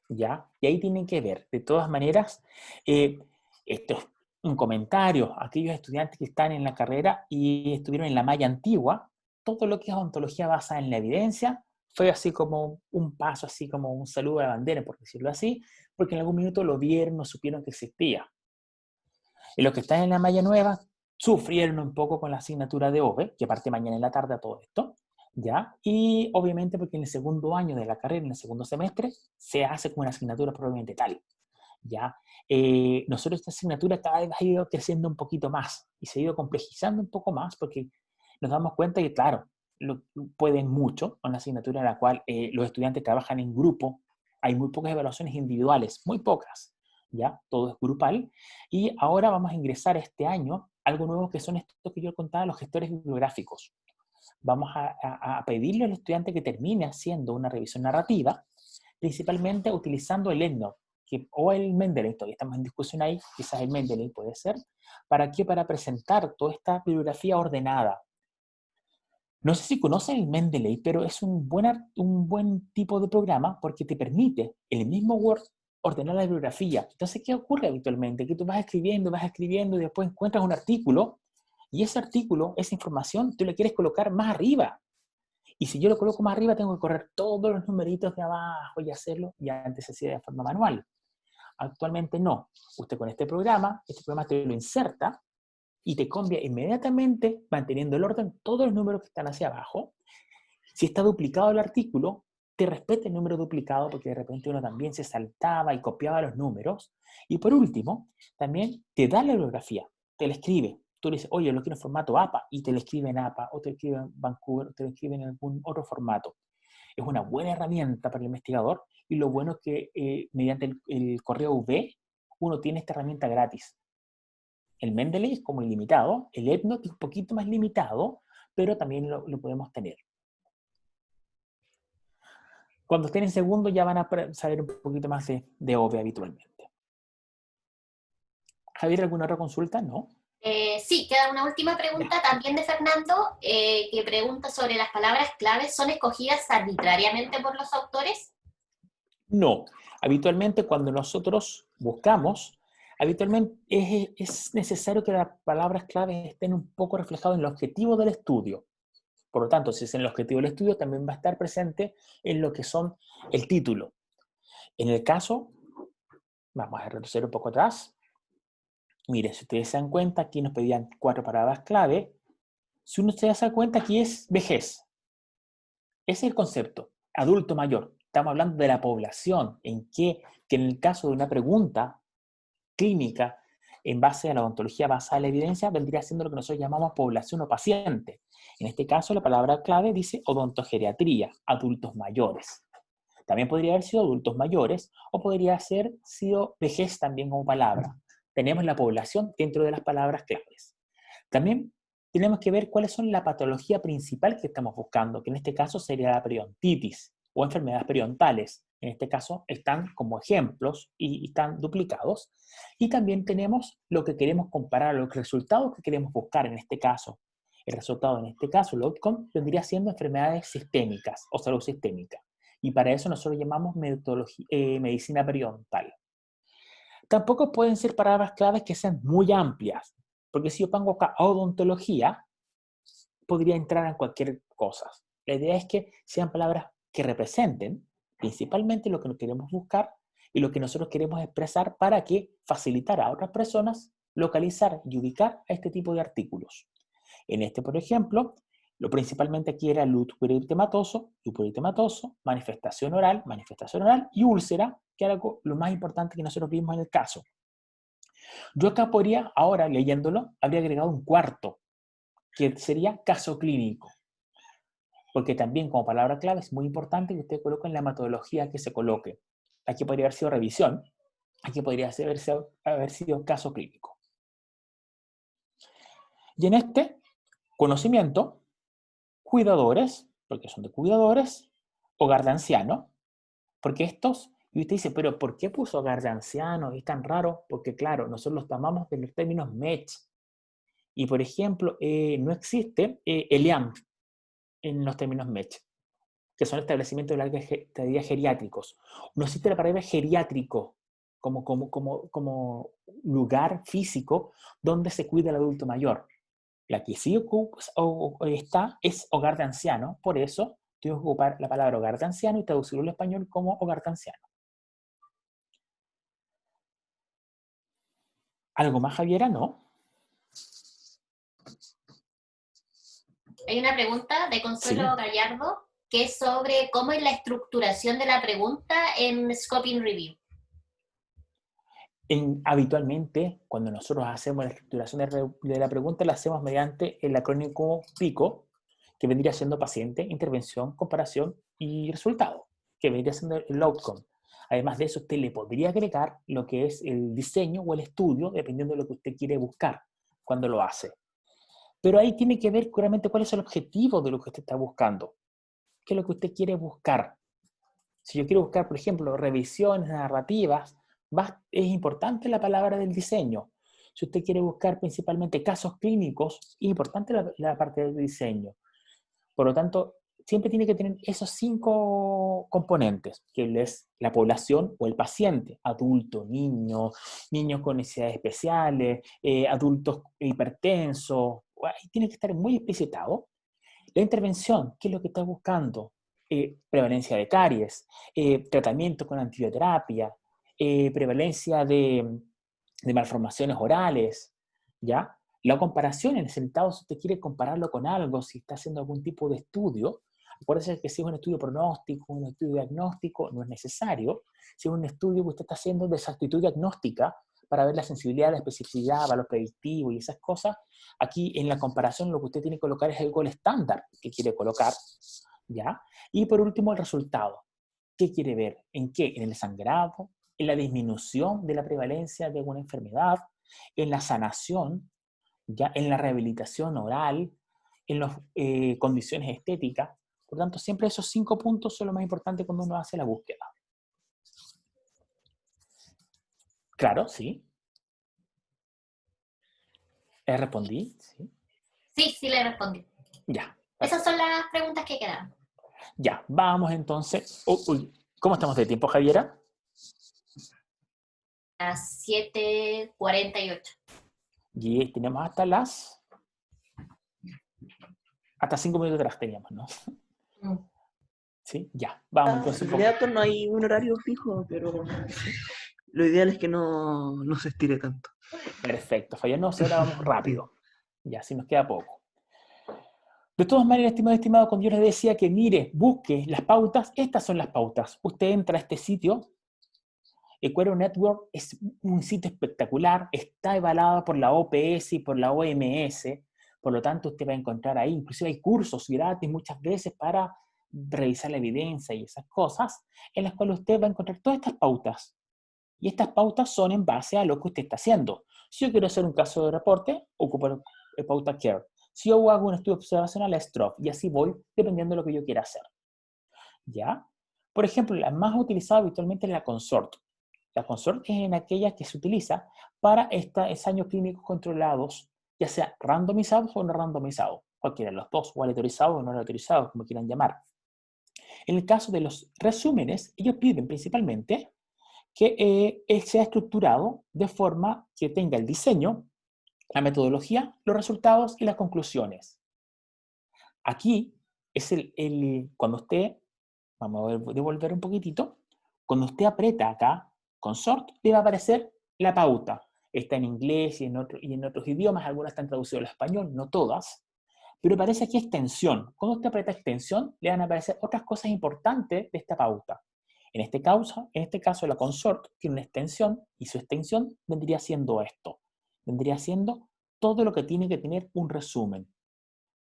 ¿Ya? Y ahí tienen que ver. De todas maneras, esto es un comentario a aquellos estudiantes que están en la carrera y estuvieron en la malla antigua, todo lo que es ontología basada en la evidencia fue así como un paso, así como un saludo a la bandera, por decirlo así, porque en algún minuto lo vieron, no supieron que existía. Y los que están en la malla nueva sufrieron un poco con la asignatura de OVE, que parte mañana en la tarde a todo esto, ¿ya? Y obviamente porque en el segundo año de la carrera, en el segundo semestre, se hace como una asignatura probablemente tal, ¿ya? Nosotros esta asignatura cada vez ha ido creciendo un poquito más y se ha ido complejizando un poco más porque nos damos cuenta que, claro, pueden mucho, una asignatura en la cual los estudiantes trabajan en grupo, Hay muy pocas evaluaciones individuales, muy pocas, ¿ya? Todo es grupal. Y ahora vamos a ingresar este año algo nuevo que son estos que yo contaba, los gestores bibliográficos. Vamos a pedirle al estudiante que termine haciendo una revisión narrativa, principalmente utilizando el EndNote o el Mendeley, todavía estamos en discusión ahí, quizás el Mendeley puede ser. ¿Para qué? Para presentar toda esta bibliografía ordenada. No sé si conocen el Mendeley, pero es un buen tipo de programa porque te permite, en el mismo Word, ordenar la bibliografía. Entonces, ¿qué ocurre habitualmente? Que tú vas escribiendo y después encuentras un artículo y ese artículo, esa información, tú la quieres colocar más arriba. Y si yo lo coloco más arriba, tengo que correr todos los numeritos de abajo y hacerlo, y antes se hacía de forma manual. Actualmente no. Usted con este programa te lo inserta y te cambia inmediatamente, manteniendo el orden, todos los números que están hacia abajo. Si está duplicado el artículo, te respeta el número duplicado, porque de repente uno también se saltaba y copiaba los números. Y por último, también te da la bibliografía, te la escribe. Tú le dices, oye, lo quiero en formato APA, y te lo escribe en APA, o te lo escribe en Vancouver, o te lo escribe en algún otro formato. Es una buena herramienta para el investigador, y lo bueno es que mediante el correo UV, uno tiene esta herramienta gratis. El Mendeley es como ilimitado, el EndNote es un poquito más limitado, pero también lo podemos tener. Cuando estén en segundo ya van a saber un poquito más de OVE habitualmente. Javier, ¿alguna otra consulta? ¿No? Sí, queda una última pregunta también de Fernando, que pregunta sobre las palabras claves. ¿Son escogidas arbitrariamente por los autores? No. Habitualmente cuando nosotros buscamos, habitualmente es necesario que las palabras claves estén un poco reflejadas en el objetivo del estudio. Por lo tanto, si es en el objetivo del estudio, también va a estar presente en lo que son el título. En el caso, vamos a retroceder un poco atrás. Mire, si ustedes se dan cuenta, aquí nos pedían 4 palabras clave. Si uno se da cuenta, aquí es vejez. Ese es el concepto, adulto mayor. Estamos hablando de la población, que en el caso de una pregunta clínica, en base a la odontología basada en la evidencia, vendría siendo lo que nosotros llamamos población o paciente. En este caso, la palabra clave dice odontogeriatría, adultos mayores. También podría haber sido adultos mayores, o podría haber sido vejez también como palabra. Tenemos la población dentro de las palabras claves. También tenemos que ver cuáles son la patología principal que estamos buscando, que en este caso sería la periodontitis o enfermedades periodontales. En este caso están como ejemplos y están duplicados. Y también tenemos lo que queremos comparar, los resultados que queremos buscar en este caso. El resultado en este caso, el outcome, vendría siendo enfermedades sistémicas o salud sistémica. Y para eso nosotros llamamos medicina periodontal. Tampoco pueden ser palabras claves que sean muy amplias, porque si yo pongo acá odontología, podría entrar en cualquier cosa. La idea es que sean palabras que representen principalmente lo que queremos buscar y lo que nosotros queremos expresar para que facilitar a otras personas localizar y ubicar a este tipo de artículos. En este, por ejemplo, lo principalmente aquí era lúpulo eritematoso, manifestación oral y úlcera, que era lo más importante que nosotros vimos en el caso. Yo acá podría, ahora leyéndolo, habría agregado un cuarto, que sería caso clínico. Porque también como palabra clave es muy importante que usted coloque en la metodología que se coloque. Aquí podría haber sido revisión, aquí podría haber sido caso clínico. Y en este, conocimiento, cuidadores, porque son de cuidadores, hogar de anciano, porque estos, y usted dice, pero ¿por qué puso hogar de ancianos? Es tan raro, porque claro, nosotros los tomamos de los términos MECH, y por ejemplo, no existe ELIAM en los términos MECH, que son establecimientos de larga estadía geriátricos. No existe la palabra geriátrico como lugar físico donde se cuida el adulto mayor. La que sí está es hogar de anciano, por eso tengo que ocupar la palabra hogar de anciano y traducirlo al español como hogar de anciano. ¿Algo más, Javiera? ¿No? Hay una pregunta de Consuelo Sí. Gallardo que es sobre cómo es la estructuración de la pregunta en Scoping Review. Habitualmente, cuando nosotros hacemos la estructuración de la pregunta, la hacemos mediante el acrónimo PICO, que vendría siendo paciente, intervención, comparación y resultado, que vendría siendo el outcome. Además de eso, usted le podría agregar lo que es el diseño o el estudio, dependiendo de lo que usted quiere buscar cuando lo hace. Pero ahí tiene que ver claramente cuál es el objetivo de lo que usted está buscando. ¿Qué es lo que usted quiere buscar? Si yo quiero buscar, por ejemplo, revisiones narrativas, es importante la palabra del diseño. Si usted quiere buscar principalmente casos clínicos, es importante la parte del diseño. Por lo tanto, siempre tiene que tener esos 5 componentes, que es la población o el paciente, adulto, niño, niños con necesidades especiales, adultos hipertensos, ahí tiene que estar muy explicitado. La intervención, ¿qué es lo que está buscando? Prevalencia de caries, tratamiento con antibioterapia, prevalencia de malformaciones orales, ¿ya? La comparación, en el sentido, si usted quiere compararlo con algo, si está haciendo algún tipo de estudio, acuérdese que si es un estudio pronóstico, un estudio diagnóstico, no es necesario. Si es un estudio que usted está haciendo de exactitud diagnóstica, para ver la sensibilidad, la especificidad, valor predictivo y esas cosas, aquí en la comparación lo que usted tiene que colocar es el gol estándar que quiere colocar, ¿ya? Y por último, el resultado. ¿Qué quiere ver? ¿En qué? En el sangrado, en la disminución de la prevalencia de alguna enfermedad, en la sanación, ¿ya? En la rehabilitación oral, en las condiciones estéticas. Por tanto, siempre esos 5 puntos son lo más importante cuando uno hace la búsqueda. Claro, sí. ¿Respondí? Sí. Sí, le respondí. Ya. Esas son las preguntas que quedan. Ya, vamos entonces. ¿Cómo estamos de tiempo, Javiera? Las 7:48. Y tenemos hasta 5 minutos atrás teníamos, ¿no? Sí, ya. Vamos entonces. En realidad no hay un horario fijo, pero lo ideal es que no se estire tanto. Perfecto, fallarnos, ahora vamos rápido. Ya, si nos queda poco. De todas maneras, estimado, cuando yo les decía que mire, busque las pautas, estas son las pautas. Usted entra a este sitio, Equero Network es un sitio espectacular, está evaluado por la OPS y por la OMS, por lo tanto usted va a encontrar ahí, inclusive hay cursos gratis muchas veces para revisar la evidencia y esas cosas, en las cuales usted va a encontrar todas estas pautas. Y estas pautas son en base a lo que usted está haciendo. Si yo quiero hacer un caso de reporte, ocupo el pauta CARE. Si yo hago un estudio observacional, es STROP, y así voy, dependiendo de lo que yo quiera hacer. ¿Ya? Por ejemplo, la más utilizada habitualmente es la CONSORT. La CONSORT es en aquella que se utiliza para ensayos clínicos controlados, ya sea randomizados o no randomizados, cualquiera de los dos, o aleatorizados o no aleatorizados, como quieran llamar. En el caso de los resúmenes, ellos piden principalmente que sea estructurado de forma que tenga el diseño, la metodología, los resultados y las conclusiones. Aquí es cuando usted, vamos a devolver un poquitito, cuando usted aprieta acá, Consort, le va a aparecer la pauta. Está en inglés y en otros idiomas, algunas están traducidas al español, no todas, pero aparece aquí extensión. Cuando usted aprieta extensión, le van a aparecer otras cosas importantes de esta pauta. En este caso, la Consort tiene una extensión y su extensión vendría siendo esto. Vendría siendo todo lo que tiene que tener un resumen.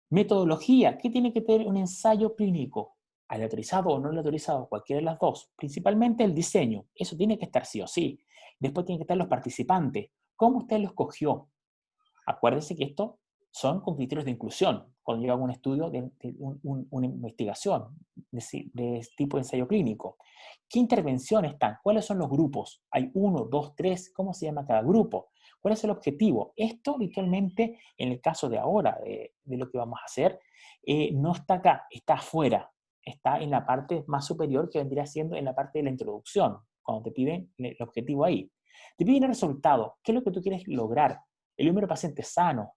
Metodología, ¿qué tiene que tener un ensayo clínico? Aleatorizado o no aleatorizado, cualquiera de las dos. Principalmente el diseño, eso tiene que estar sí o sí. Después tienen que estar los participantes. ¿Cómo usted los escogió? Acuérdense que esto son con criterios de inclusión, cuando yo hago un estudio de una investigación de tipo de ensayo clínico. ¿Qué intervenciones están? ¿Cuáles son los grupos? ¿Hay 1, 2, 3? ¿Cómo se llama cada grupo? ¿Cuál es el objetivo? Esto habitualmente, en el caso de ahora, de lo que vamos a hacer, no está acá, está afuera. Está en la parte más superior que vendría siendo en la parte de la introducción, cuando te piden el objetivo ahí. Te piden el resultado. ¿Qué es lo que tú quieres lograr? El número de pacientes sanos,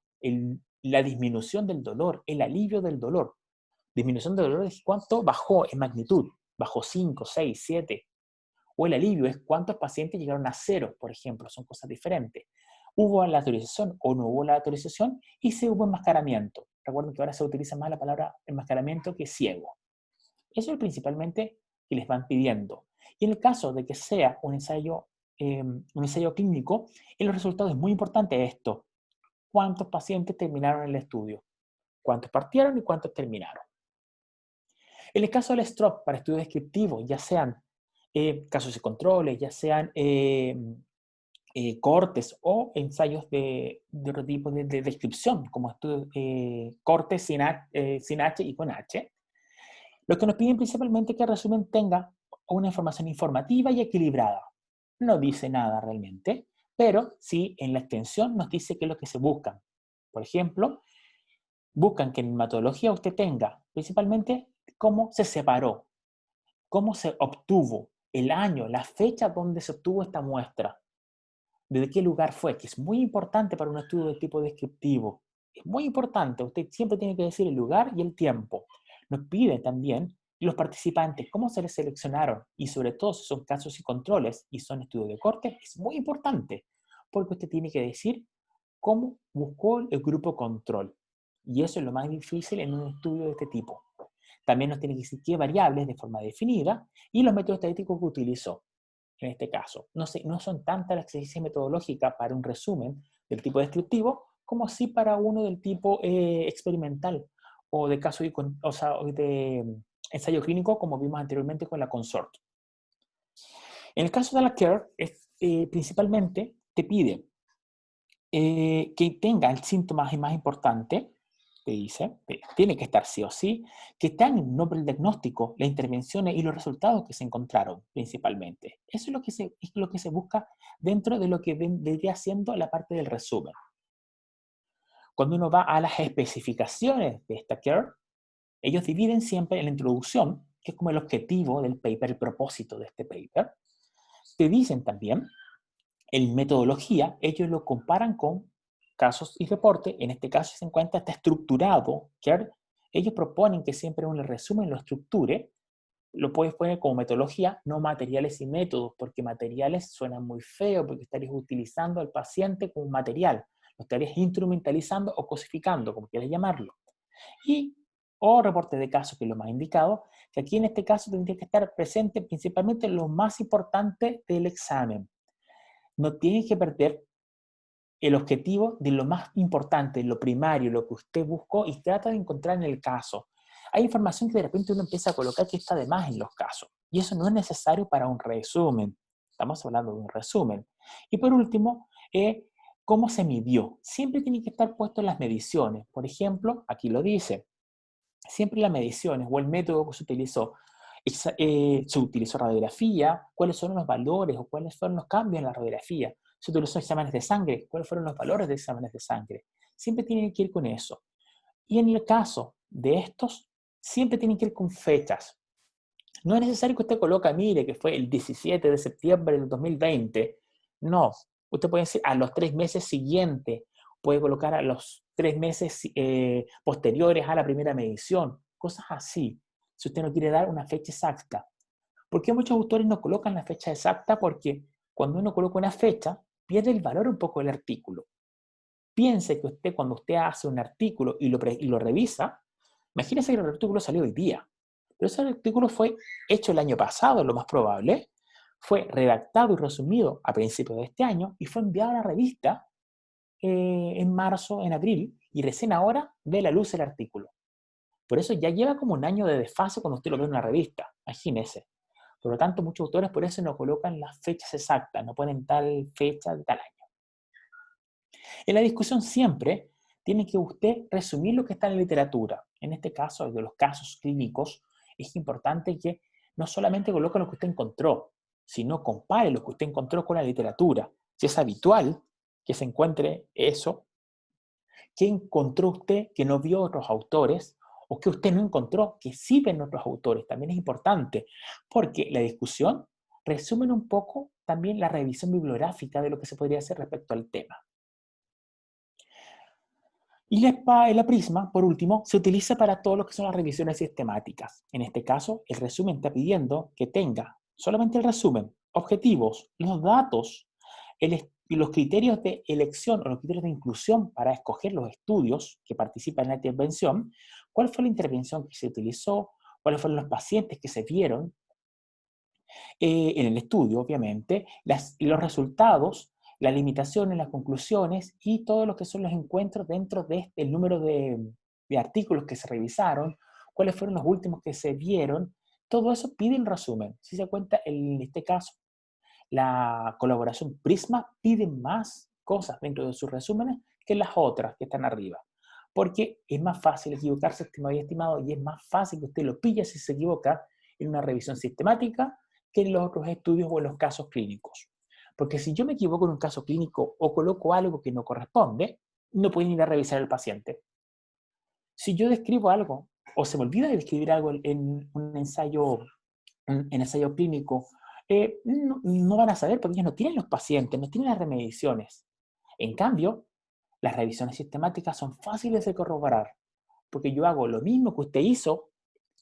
la disminución del dolor, el alivio del dolor. Disminución del dolor es cuánto bajó en magnitud, bajó 5, 6, 7. O el alivio es cuántos pacientes llegaron a 0, por ejemplo, son cosas diferentes. ¿Hubo la autorización o no hubo la autorización? Y si hubo enmascaramiento. Recuerden que ahora se utiliza más la palabra enmascaramiento que ciego. Eso es principalmente que les van pidiendo. Y en el caso de que sea un ensayo clínico, en los resultados es muy importante esto. ¿Cuántos pacientes terminaron el estudio? ¿Cuántos partieron y cuántos terminaron? En el caso del STROP para estudios descriptivos, ya sean casos y controles, ya sean cortes o ensayos de otro tipo de descripción, como cortes sin H y con H. Lo que nos piden principalmente es que el resumen tenga una información informativa y equilibrada. No dice nada realmente, pero sí en la extensión nos dice qué es lo que se busca. Por ejemplo, buscan que en metodología usted tenga principalmente cómo se separó, cómo se obtuvo, el año, la fecha donde se obtuvo esta muestra, desde qué lugar fue, que es muy importante para un estudio de tipo descriptivo. Es muy importante, usted siempre tiene que decir el lugar y el tiempo. Nos pide también los participantes, cómo se les seleccionaron, y sobre todo si son casos y controles y son estudios de corte, es muy importante, porque usted tiene que decir cómo buscó el grupo control. Y eso es lo más difícil en un estudio de este tipo. También nos tiene que decir qué variables de forma definida y los métodos estadísticos que utilizó. En este caso, no son tantas las exigencias metodológicas para un resumen del tipo descriptivo como sí para uno del tipo experimental o de caso de ensayo clínico, como vimos anteriormente con la Consort. En el caso de la CARE, principalmente te pide que tenga el síntoma más importante, te dice, tiene que estar sí o sí, que están en el nombre del diagnóstico, las intervenciones y los resultados que se encontraron principalmente. Eso es lo que se busca dentro de lo que vendría siendo la parte del resumen. Cuando uno va a las especificaciones de esta CARE, ellos dividen siempre en la introducción, que es como el objetivo del paper, el propósito de este paper. Te dicen también, en metodología, ellos lo comparan con casos y reportes. En este caso se encuentra, está estructurado, que ellos proponen que siempre uno el resumen lo estructure, lo puedes poner como metodología, no materiales y métodos, porque materiales suenan muy feo, porque estarías utilizando al paciente como un material, lo estarías instrumentalizando o cosificando, como quieras llamarlo. O reporte de casos, que es lo más indicado, que aquí en este caso tendría que estar presente principalmente lo más importante del examen. No tienes que perder el objetivo de lo más importante, lo primario, lo que usted buscó y trata de encontrar en el caso. Hay información que de repente uno empieza a colocar que está de más en los casos y eso no es necesario para un resumen. Estamos hablando de un resumen. Y por último, ¿cómo se midió? Siempre tiene que estar puesto en las mediciones. Por ejemplo, aquí lo dice, siempre las mediciones o el método que se utilizó. Se utilizó radiografía, cuáles son los valores o cuáles fueron los cambios en la radiografía. Se utilizó exámenes de sangre, cuáles fueron los valores de exámenes de sangre. Siempre tienen que ir con eso. Y en el caso de estos, siempre tienen que ir con fechas. No es necesario que usted coloque, mire, que fue el 17 de septiembre del 2020. No, usted puede decir a los 3 meses siguientes, puede colocar a los 3 meses posteriores a la primera medición, cosas así, si usted no quiere dar una fecha exacta. ¿Por qué muchos autores no colocan la fecha exacta? Porque cuando uno coloca una fecha, pierde el valor un poco del artículo. Piense que usted, cuando usted hace un artículo y lo revisa, imagínese que el artículo salió hoy día, pero ese artículo fue hecho el año pasado, lo más probable, fue redactado y resumido a principios de este año y fue enviado a la revista en marzo, en abril, y recién ahora ve la luz el artículo. Por eso ya lleva como un año de desfase cuando usted lo ve en una revista, imagínese. Por lo tanto, muchos autores por eso no colocan las fechas exactas, no ponen tal fecha de tal año. En la discusión siempre tiene que usted resumir lo que está en la literatura. En este caso, de los casos clínicos, es importante que no solamente coloque lo que usted encontró, sino compare lo que usted encontró con la literatura. Si es habitual que se encuentre eso, ¿qué encontró usted que no vio otros autores? ¿O que usted no encontró que sí ven otros autores? También es importante, porque la discusión resume un poco también la revisión bibliográfica de lo que se podría hacer respecto al tema. Y la Prisma, por último, se utiliza para todo lo que son las revisiones sistemáticas. En este caso, el resumen está pidiendo que tenga solamente el resumen, objetivos, los datos, y los criterios de elección o los criterios de inclusión para escoger los estudios que participan en la intervención, cuál fue la intervención que se utilizó, cuáles fueron los pacientes que se vieron en el estudio, obviamente, los resultados, las limitaciones, las conclusiones y todo lo que son los encuentros dentro de el número de artículos que se revisaron, cuáles fueron los últimos que se vieron, Todo eso pide un resumen. Si se cuenta, en este caso, la colaboración Prisma pide más cosas dentro de sus resúmenes que las otras que están arriba. Porque es más fácil equivocarse, estimado y estimado, y es más fácil que usted lo pille si se equivoca en una revisión sistemática que en los otros estudios o en los casos clínicos. Porque si yo me equivoco en un caso clínico o coloco algo que no corresponde, no pueden ir a revisar al paciente. Si yo describo algo o se me olvida de describir algo en un ensayo clínico, no van a saber porque ellos no tienen los pacientes, no tienen las remediaciones. En cambio, las revisiones sistemáticas son fáciles de corroborar, porque yo hago lo mismo que usted hizo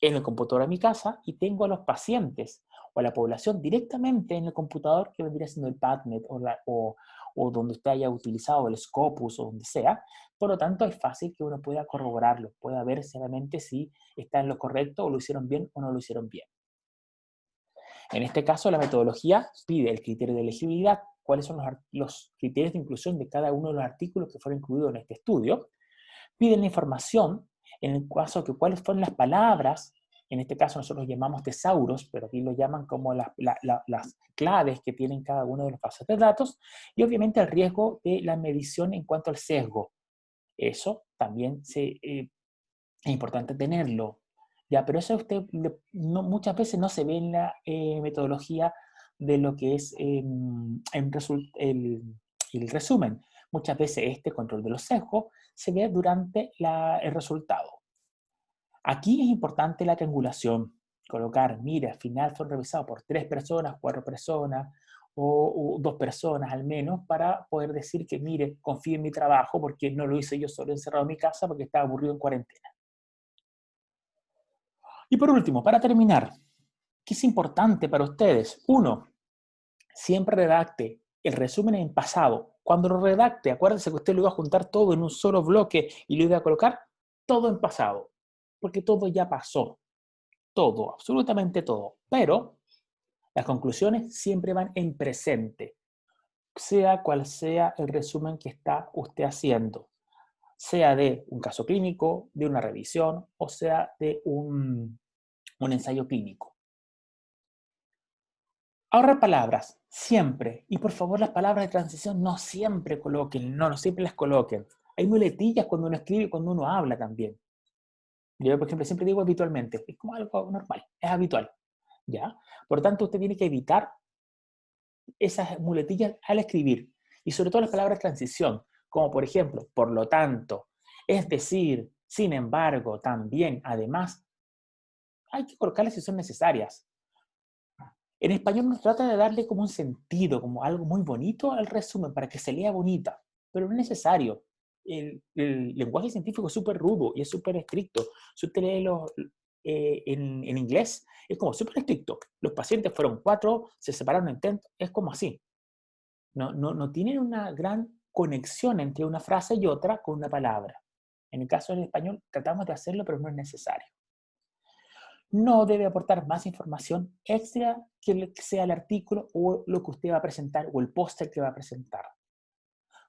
en el computador de mi casa y tengo a los pacientes o a la población directamente en el computador que vendría siendo el PubMed o donde usted haya utilizado el Scopus o donde sea. Por lo tanto, es fácil que uno pueda corroborarlo, pueda ver seriamente si está en lo correcto o lo hicieron bien o no lo hicieron bien. En este caso, la metodología pide el criterio de elegibilidad, cuáles son los criterios de inclusión de cada uno de los artículos que fueron incluidos en este estudio. Piden la información, en el caso que cuáles fueron las palabras, en este caso nosotros los llamamos tesauros, pero aquí lo llaman como las claves que tienen cada uno de los bases de datos, y obviamente el riesgo de la medición en cuanto al sesgo. Eso también es importante tenerlo. Ya, pero eso muchas veces no se ve en la metodología de lo que es el resumen. Muchas veces este control de los sesgos se ve durante el resultado. Aquí es importante la triangulación. Colocar, mira, al final fue revisado por 3 personas, 4 personas o 2 personas al menos para poder decir que, mire, confío en mi trabajo porque no lo hice yo solo encerrado en mi casa porque estaba aburrido en cuarentena. Y por último, para terminar, ¿qué es importante para ustedes? 1, siempre redacte el resumen en pasado. Cuando lo redacte, acuérdense que usted lo iba a juntar todo en un solo bloque y lo iba a colocar todo en pasado, porque todo ya pasó. Todo, absolutamente todo. Pero las conclusiones siempre van en presente, sea cual sea el resumen que está usted haciendo, sea de un caso clínico, de una revisión o sea de un ensayo clínico. Ahorrar palabras, siempre. Y por favor, las palabras de transición no siempre coloquen, no siempre las coloquen. Hay muletillas cuando uno escribe y cuando uno habla también. Yo, por ejemplo, siempre digo habitualmente. Es como algo normal, es habitual. ¿Ya? Por lo tanto, usted tiene que evitar esas muletillas al escribir. Y sobre todo las palabras de transición, como por ejemplo, por lo tanto, es decir, sin embargo, también, además. Hay que colocarlas si son necesarias. En español nos trata de darle como un sentido, como algo muy bonito al resumen, para que se lea bonita, pero no es necesario. El lenguaje científico es súper rudo y es súper estricto. Si usted lee en inglés, es como súper estricto. Los pacientes fueron 4, se separaron en TENT, es como así. No tienen una gran conexión entre una frase y otra con una palabra. En el caso del español tratamos de hacerlo, pero no es necesario. No debe aportar más información extra que sea el artículo o lo que usted va a presentar o el póster que va a presentar.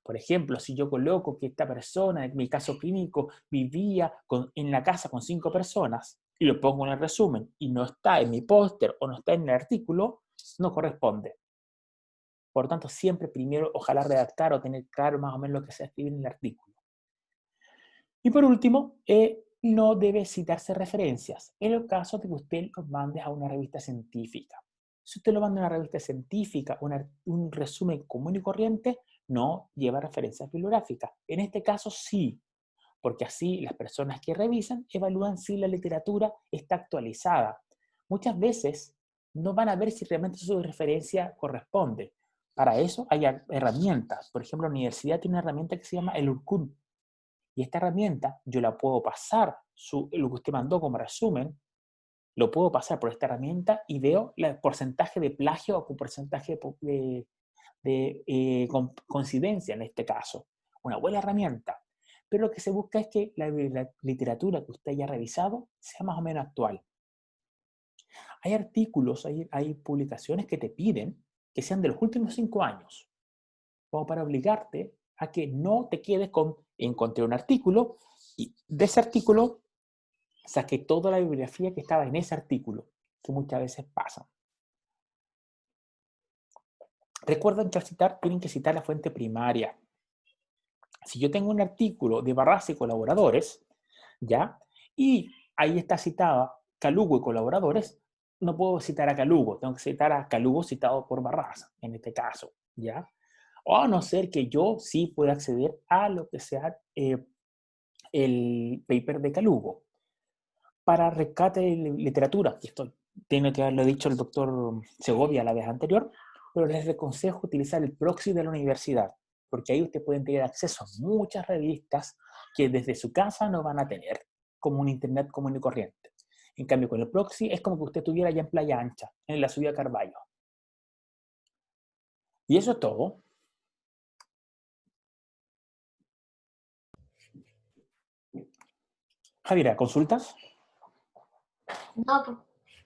Por ejemplo, si yo coloco que esta persona, en mi caso clínico, vivía en la casa con 5 personas y lo pongo en el resumen y no está en mi póster o no está en el artículo, no corresponde. Por lo tanto, siempre primero ojalá redactar o tener claro más o menos lo que se escribe en el artículo. Y por último, no debe citarse referencias en el caso de que usted los mande a una revista científica. Si usted lo manda a una revista científica, un resumen común y corriente, no lleva referencias bibliográficas. En este caso sí, porque así las personas que revisan evalúan si la literatura está actualizada. Muchas veces no van a ver si realmente su referencia corresponde. Para eso hay herramientas. Por ejemplo, la universidad tiene una herramienta que se llama el URCUN. Y esta herramienta yo la puedo pasar, lo que usted mandó como resumen, lo puedo pasar por esta herramienta y veo el porcentaje de plagio o porcentaje de coincidencia en este caso. Una buena herramienta. Pero lo que se busca es que la literatura que usted haya revisado sea más o menos actual. Hay artículos, hay publicaciones que te piden que sean de los últimos 5 años, como para obligarte a que no te quedes con encontré un artículo y de ese artículo saqué toda la bibliografía que estaba en ese artículo. que muchas veces pasan. Recuerden que al citar tienen que citar la fuente primaria. Si yo tengo un artículo de Barraza y colaboradores, ¿ya? Y ahí está citada Calugo y colaboradores, no puedo citar a Calugo, tengo que citar a Calugo citado por Barraza, en este caso, ¿ya? O a no ser que yo sí pueda acceder a lo que sea el paper de Calugo. Para rescate de literatura, y esto tiene que haberlo dicho el doctor Segovia la vez anterior, pero les aconsejo utilizar el proxy de la universidad, porque ahí ustedes pueden tener acceso a muchas revistas que desde su casa no van a tener, como un internet común y corriente. En cambio, con el proxy es como que usted estuviera allá en Playa Ancha, en la subida Carballo. Y eso es todo. Javiera, ¿consultas?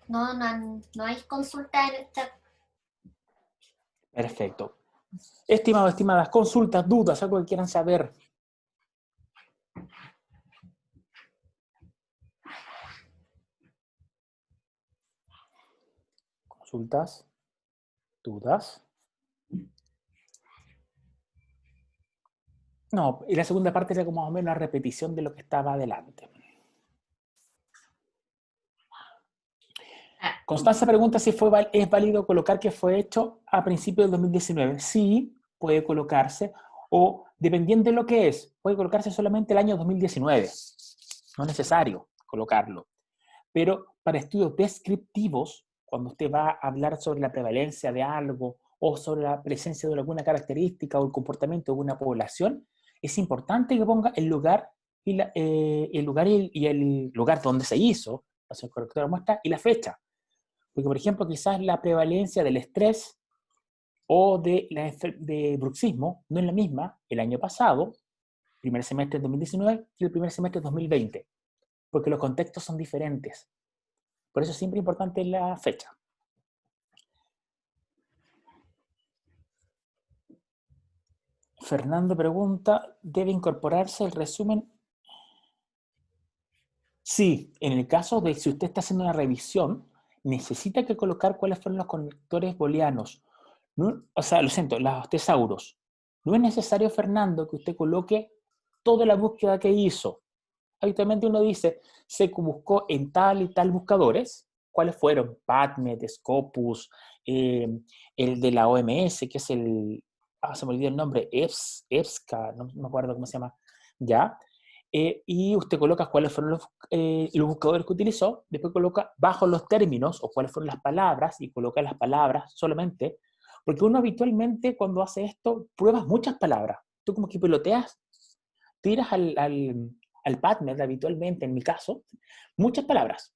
No hay consulta en el chat. Perfecto. Estimados, estimadas, consultas, dudas, algo que quieran saber. Consultas, dudas. No, y la segunda parte era como más o menos la repetición de lo que estaba adelante. Constanza pregunta si es válido colocar que fue hecho a principios del 2019. Sí, puede colocarse, o dependiendo de lo que es, puede colocarse solamente el año 2019. No es necesario colocarlo. Pero para estudios descriptivos, cuando usted va a hablar sobre la prevalencia de algo o sobre la presencia de alguna característica o el comportamiento de una población, es importante que ponga el lugar y el lugar donde se hizo, el corrector de muestra, y la fecha. Porque, por ejemplo, quizás la prevalencia del estrés o de bruxismo no es la misma el año pasado, primer semestre de 2019, y el primer semestre de 2020, porque los contextos son diferentes. Por eso es siempre importante la fecha. Fernando pregunta, ¿debe incorporarse el resumen? Sí, en el caso de si usted está haciendo una revisión, necesita que colocar cuáles fueron los conectores booleanos. No, o sea, lo siento, los tesauros. No es necesario, Fernando, que usted coloque toda la búsqueda que hizo. Habitualmente uno dice, se buscó en tal y tal buscadores. ¿Cuáles fueron? PubMed, Scopus, el de la OMS, que es se me olvidó el nombre, EFSCA, no me acuerdo cómo se llama, ¿ya? Y usted coloca cuáles fueron los buscadores que utilizó, después coloca bajo los términos o cuáles fueron las palabras y coloca las palabras solamente, porque uno habitualmente cuando hace esto pruebas muchas palabras. Tú como que peloteas, tiras al PubMed habitualmente, en mi caso, muchas palabras.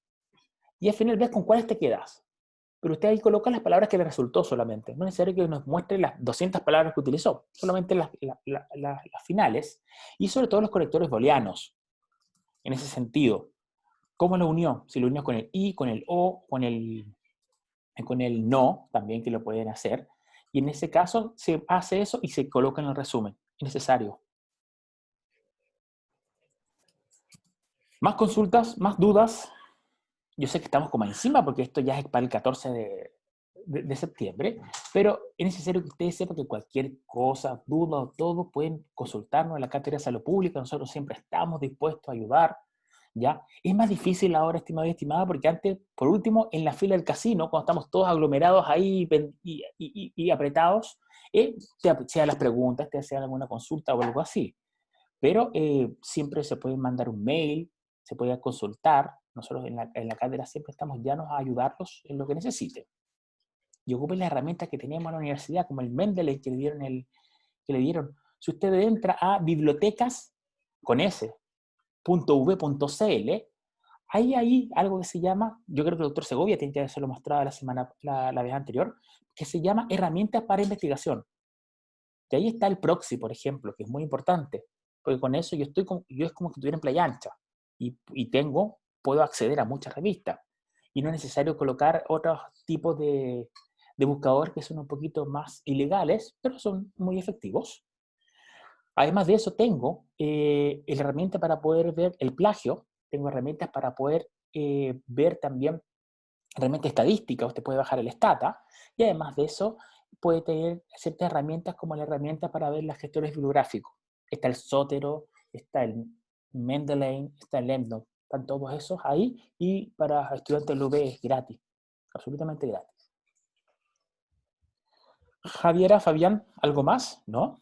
Y al final ves con cuáles te quedas. Pero usted ahí coloca las palabras que le resultó solamente. No es necesario que nos muestre las 200 palabras que utilizó, solamente las finales. Y sobre todo los conectores booleanos, en ese sentido. ¿Cómo lo unió? Si lo unió con el i, con el o, con el no, también que lo pueden hacer. Y en ese caso se hace eso y se coloca en el resumen. Es necesario. ¿Más consultas? ¿Más dudas? Yo sé que estamos como encima porque esto ya es para el 14 de septiembre, pero es necesario que ustedes sepan que cualquier cosa, duda o todo, pueden consultarnos en la Cátedra de Salud Pública. Nosotros siempre estamos dispuestos a ayudar, ¿ya? Es más difícil ahora, estimado y estimada, porque antes, por último, en la fila del casino, cuando estamos todos aglomerados ahí y apretados, te hacían las preguntas, te hacían alguna consulta o algo así. Pero siempre se puede mandar un mail, se puede consultar. Nosotros en la cátedra siempre estamos llanos a ayudarlos en lo que necesiten. Y ocupen las herramientas que tenemos en la universidad, como el Mendeley que le dieron. Si usted entra a bibliotecas con s.v.cl, hay ahí algo que se llama, yo creo que el doctor Segovia tiene que haberlo mostrado la vez anterior, que se llama herramientas para investigación. Y ahí está el proxy, por ejemplo, que es muy importante, porque con eso yo es como que estuviera en Playa Ancha y puedo acceder a muchas revistas. Y no es necesario colocar otros tipos de buscadores que son un poquito más ilegales, pero son muy efectivos. Además de eso, tengo herramientas para poder ver el plagio, tengo herramientas para poder ver también herramienta estadística, usted puede bajar el Stata, y además de eso, puede tener ciertas herramientas como la herramienta para ver los gestores bibliográficos. Está el Zotero, está el Mendeley, está el EndNote, están todos esos ahí, y para estudiantes del UB es gratis, absolutamente gratis. Javiera, Fabián, ¿algo más? ¿No?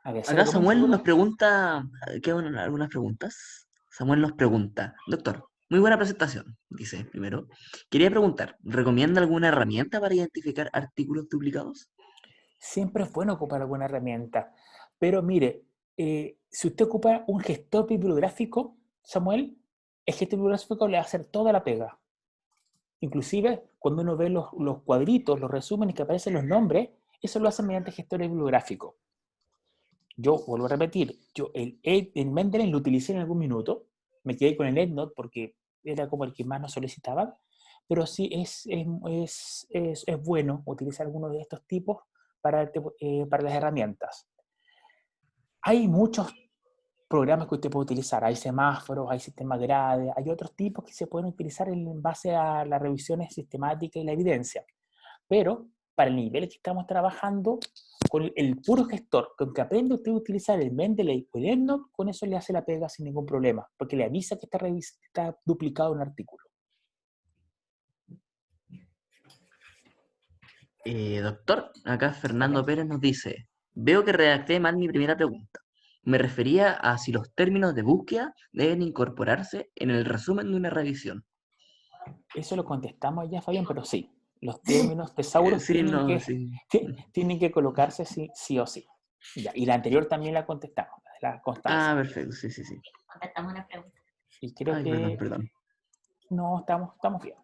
A ver, Acá ¿algo más? Samuel nos pregunta, quedan algunas preguntas. Samuel nos pregunta, doctor, muy buena presentación, dice primero. Quería preguntar, ¿recomienda alguna herramienta para identificar artículos duplicados? Siempre es bueno ocupar alguna herramienta, pero mire, si usted ocupa un gestor bibliográfico, Samuel, el gestor bibliográfico le va a hacer toda la pega. Inclusive, cuando uno ve los cuadritos, los resúmenes que aparecen los nombres, eso lo hace mediante gestores bibliográficos. Yo vuelvo a repetir, yo el Mendeley lo utilicé en algún minuto, me quedé con el EndNote porque era como el que más nos solicitaban, pero sí es bueno utilizar alguno de estos tipos para las herramientas. Hay muchos programas que usted puede utilizar, hay semáforos, hay sistemas grades, hay otros tipos que se pueden utilizar en base a las revisiones sistemáticas y la evidencia. Pero para el nivel que estamos trabajando, con el puro gestor, con que aprende usted a utilizar el Mendeley o el EndNote, con eso le hace la pega sin ningún problema, porque le avisa que está duplicado un artículo. Doctor, acá Fernando Pérez nos dice, veo que redacté mal mi primera pregunta. Me refería a si los términos de búsqueda deben incorporarse en el resumen de una revisión. Eso lo contestamos ya, Fabián, pero sí, los términos tesauros Sí, no, sí. tienen que colocarse sí o sí. Ya, y la anterior también la contestamos, la de la constancia. Ah, perfecto, sí, sí, sí. Contestamos una pregunta. Y creo Ay, que perdón. no estamos bien.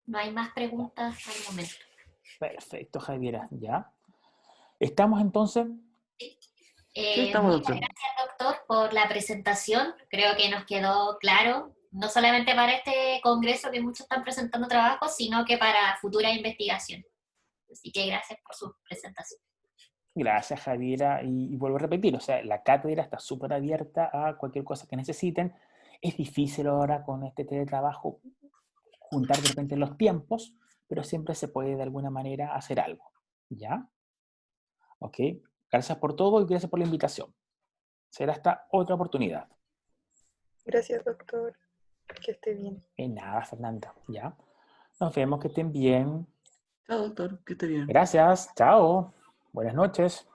No hay más preguntas al momento. Perfecto, Javiera, ya. ¿Estamos entonces? Sí, estamos, Muchas doctor. gracias, doctor, por la presentación. Creo que nos quedó claro, no solamente para este congreso que muchos están presentando trabajos, sino que para futura investigación. Así que gracias por su presentación. Gracias, Javiera. Y vuelvo a repetir, o sea, la cátedra está súper abierta a cualquier cosa que necesiten. Es difícil ahora con este teletrabajo juntar de repente los tiempos, pero siempre se puede de alguna manera hacer algo. ¿Ya? ¿Ok? Gracias por todo y gracias por la invitación. Será hasta otra oportunidad. Gracias, doctor. Que esté bien. En nada, Fernanda. ¿Ya? Nos vemos, que estén bien. Chao, doctor, que esté bien. Gracias. Chao. Buenas noches.